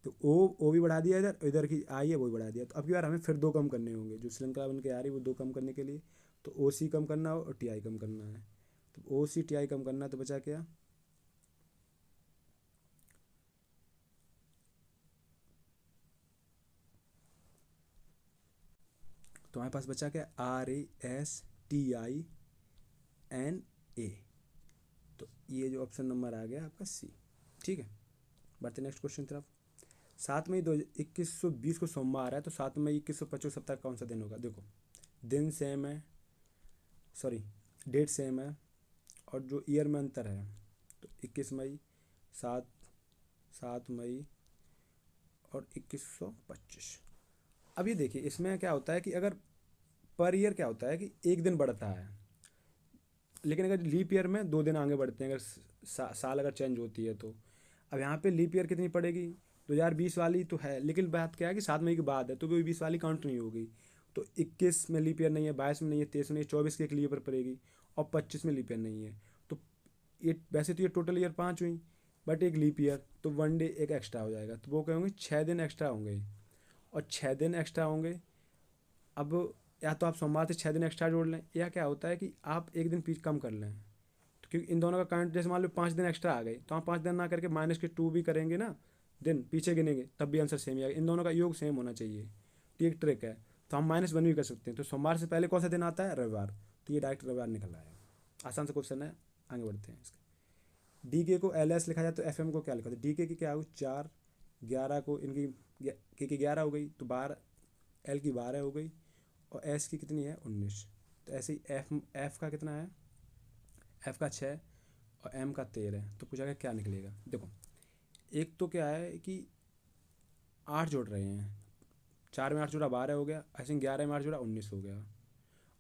तो ओ भी बढ़ा दिया, इधर इधर की आई है वो भी बढ़ा दिया। तो अब की बार हमें फिर 2 कम करने होंगे, जो श्रृंखला बन के आ रही है वो 2 कम करने के लिए, तो ओ सी कम करना हो और टी आई कम करना है। तो ओ सी टी आई कम करना है, तो बचा क्या, तो हमारे पास बचा क्या, RASTINA। तो ये जो ऑप्शन नंबर आ गया आपका सी। ठीक है, बढ़ते नेक्स्ट क्वेश्चन की तरफ। 7 मई 2120 को सोमवार है, तो 7 मई 2125 सप्ताह कौन सा दिन होगा। देखो दिन सेम है, सॉरी डेट सेम है, और जो ईयर में अंतर है, तो 21 मई, 7 मई और 2125। अब ये देखिए इसमें क्या होता है कि अगर पर ईयर क्या होता है कि एक दिन बढ़ता है, लेकिन अगर लीप ईयर में 2 दिन आगे बढ़ते हैं, अगर साल अगर चेंज होती है तो। अब यहाँ पे लीप ईयर कितनी पड़ेगी, 2020 वाली तो है, लेकिन बात क्या है कि 7 मई के बाद है, तो वो 20 वाली काउंट नहीं होगी। तो 21 में लीप ईयर नहीं है, 22 में नहीं है, 23 में नहीं है, 24 के एक लीप ईयर पड़ेगी, और 25 में लीप ईयर नहीं है। तो ये वैसे तो ये टोटल ईयर 5 हुई, बट एक लीप ईयर, तो 1 डे एक एक्स्ट्रा हो जाएगा, तो वो क्या होंगे 6 दिन एक्स्ट्रा होंगे, और 6 दिन एक्स्ट्रा होंगे। अब या तो आप सोमवार से 6 दिन एक्स्ट्रा जोड़ लें, या क्या होता है कि आप एक दिन पीछे कम कर लें, तो क्योंकि इन दोनों का काउंट जैसे मान लो 5 दिन एक्स्ट्रा आ गए, तो हम 5 दिन ना करके -2 भी करेंगे ना, दिन पीछे गिनेंगे, तब भी आंसर सेम ही आएगा। इन दोनों का योग सेम होना चाहिए, तो एक ट्रिक है। तो हम -1 भी कर सकते हैं। तो सोमवार से पहले कौन सा दिन आता है, रविवार, तो ये डायरेक्ट रविवार निकल आएगा। आसान सा क्वेश्चन है, आगे बढ़ते हैं इसके। डी के को LS लिखा जाए तो FM को क्या लिखा जाए। डी के की क्या हो 4, 11 को इनकी के की 11 हो गई, तो 12, L की 12 हो गई, और S की कितनी है 19। तो ऐसे ही F का कितना है, F का 6 और M का 13 है। तो पूछा गया क्या निकलेगा। देखो एक तो क्या है कि 8 जोड़ रहे हैं, 4 में 8 जोड़ा 12 हो गया, ऐसे 11 में 8 जोड़ा 19 हो गया,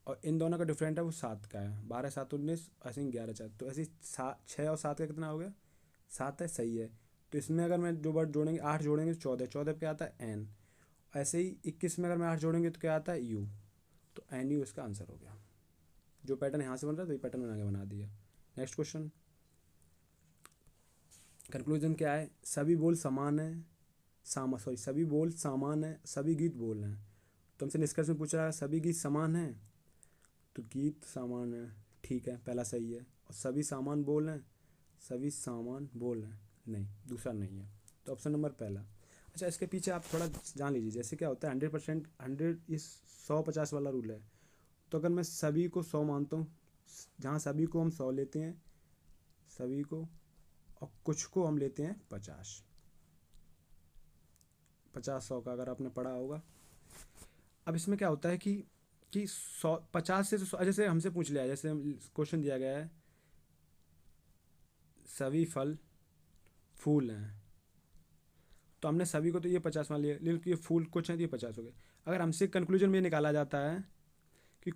और इन दोनों का डिफरेंट है वो 7 का है, 12 7 19, ऐसे 11 4, तो ऐसे 6 और 7 का कितना हो गया 7 है, सही है। तो इसमें अगर मैं जो वर्ड जोड़ेंगे 8 जोड़ेंगे तो 14, 14 पे क्या आता है N। ऐसे ही 21 में अगर मैं 8 जोड़ेंगे तो क्या आता है U, तो NU इसका आंसर हो गया। जो पैटर्न यहाँ से बन रहा है तो ये पैटर्न बना के बना दिया। नेक्स्ट क्वेश्चन, कंक्लूजन क्या है, सभी बोल समान है, सभी बोल समान है, सभी गीत बोल हैं। तो हमसे निष्कर्ष में पूछ रहा है सभी गीत समान हैं, तो गीत समान है, ठीक है पहला सही है। और सभी सामान बोल हैं, सभी सामान बोल हैं, नहीं दूसरा नहीं है, तो ऑप्शन नंबर पहला। अच्छा इसके पीछे आप थोड़ा जान लीजिए, जैसे क्या होता है 100%, 100 इस 100-50 वाला रूल है। तो अगर मैं सभी को 100 मानता हूँ, जहाँ सभी को हम 100 लेते हैं, सभी को, और कुछ को हम लेते हैं 50, 100 का अगर आपने पढ़ा होगा। अब इसमें क्या होता है कि 100 50 से 100, जैसे हमसे पूछ लिया, जैसे क्वेश्चन दिया गया है सभी फल फूल हैं, तो हमने सभी को तो ये 50 मान लिया, लेकिन ये फूल कुछ हैं तो ये 50 हो गए। अगर हमसे कंक्लूजन में ये निकाला जाता है कि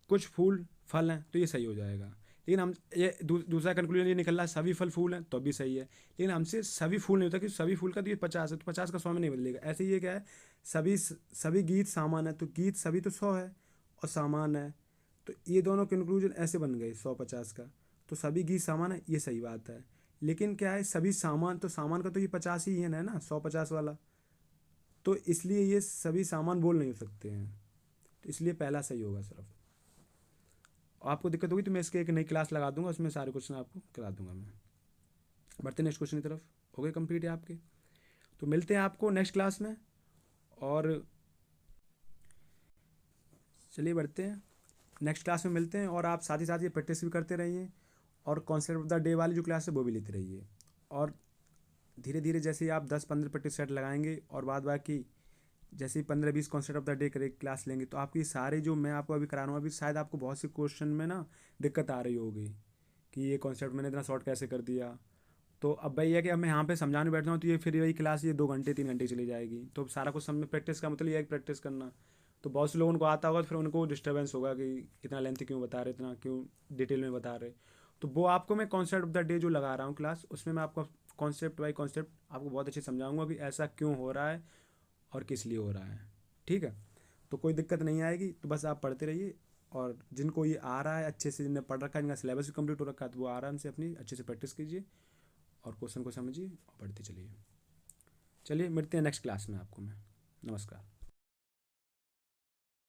कुछ फूल फल हैं, तो ये सही हो जाएगा। लेकिन हम ये दूसरा कंक्लूजन ये निकल रहा है सभी फल फूल हैं, तो भी सही है। लेकिन हमसे सभी फूल नहीं होता, कि सभी फूल का तो ये 50 है, तो 50 का 100 में नहीं बदलेगा। ऐसे ही ये क्या है, सभी गीत सामान है, तो गीत सभी तो 100 है, और सामान है, तो ये दोनों कंक्लूजन ऐसे बन गए 100-50 का। तो सभी गीत सामान है, ये सही बात है। लेकिन क्या है सभी सामान, तो सामान का तो ये 50 ही है ना, 100-50 वाला, तो इसलिए ये सभी सामान बोल नहीं हो सकते हैं, तो इसलिए पहला सही होगा सिर्फ। आपको दिक्कत होगी तो मैं इसके एक नई क्लास लगा दूंगा, उसमें सारे क्वेश्चन आपको करा दूंगा मैं। बढ़ते नेक्स्ट क्वेश्चन की तरफ, हो गए कंप्लीट है आपके। तो मिलते हैं आपको नेक्स्ट क्लास में। और चलिए बढ़ते हैं, नेक्स्ट क्लास में मिलते हैं। और आप साथ ही साथ ये प्रैक्टिस भी करते रहिए, और कॉन्सेप्ट ऑफ द डे वाली जो क्लास है वो भी लेते रहिए। और धीरे धीरे जैसे ही आप 10-15 प्रैक्टिस सेट लगाएंगे और बाद बाकी जैसे ही 15-20 कॉन्सेप्ट ऑफ द डे करे क्लास लेंगे, तो आपकी सारे जो मैं आपको अभी करा रहा हूँ अभी, शायद आपको बहुत सी क्वेश्चन में ना दिक्कत आ रही होगी कि ये कॉन्सेप्ट मैंने इतना शॉर्ट कैसे कर दिया। तो अब भाई है कि अब मैं यहाँ पे समझाने बैठता हूँ तो ये फिर वही क्लास ये 2 घंटे 3 घंटे चली जाएगी। तो सारा कुछ समझ प्रैक्टिस का मतलब ये है कि प्रैक्टिस करना। तो बहुत से लोगों को आता होगा तो फिर उनको डिस्टर्बेंस होगा कि इतना लेंथ क्यों बता रहे, इतना क्यों डिटेल में बता रहे। तो वो आपको मैं कॉन्सेप्ट ऑफ द डे जो लगा रहा हूँ क्लास, उसमें मैं आपको कॉन्सेप्ट बाई कॉन्सेप्ट आपको बहुत अच्छे समझाऊंगा कि ऐसा क्यों हो रहा है और किस लिए हो रहा है। ठीक है, तो कोई दिक्कत नहीं आएगी, तो बस आप पढ़ते रहिए। और जिनको ये आ रहा है अच्छे से, जिनने पढ़ रखा है, जिनका सिलेबस भी कंप्लीट हो रखा है, तो वो आराम से अपनी अच्छे से प्रैक्टिस कीजिए और क्वेश्चन को समझिए और पढ़ते चलिए। चलिए मिलते हैं नेक्स्ट क्लास में आपको मैं। नमस्कार।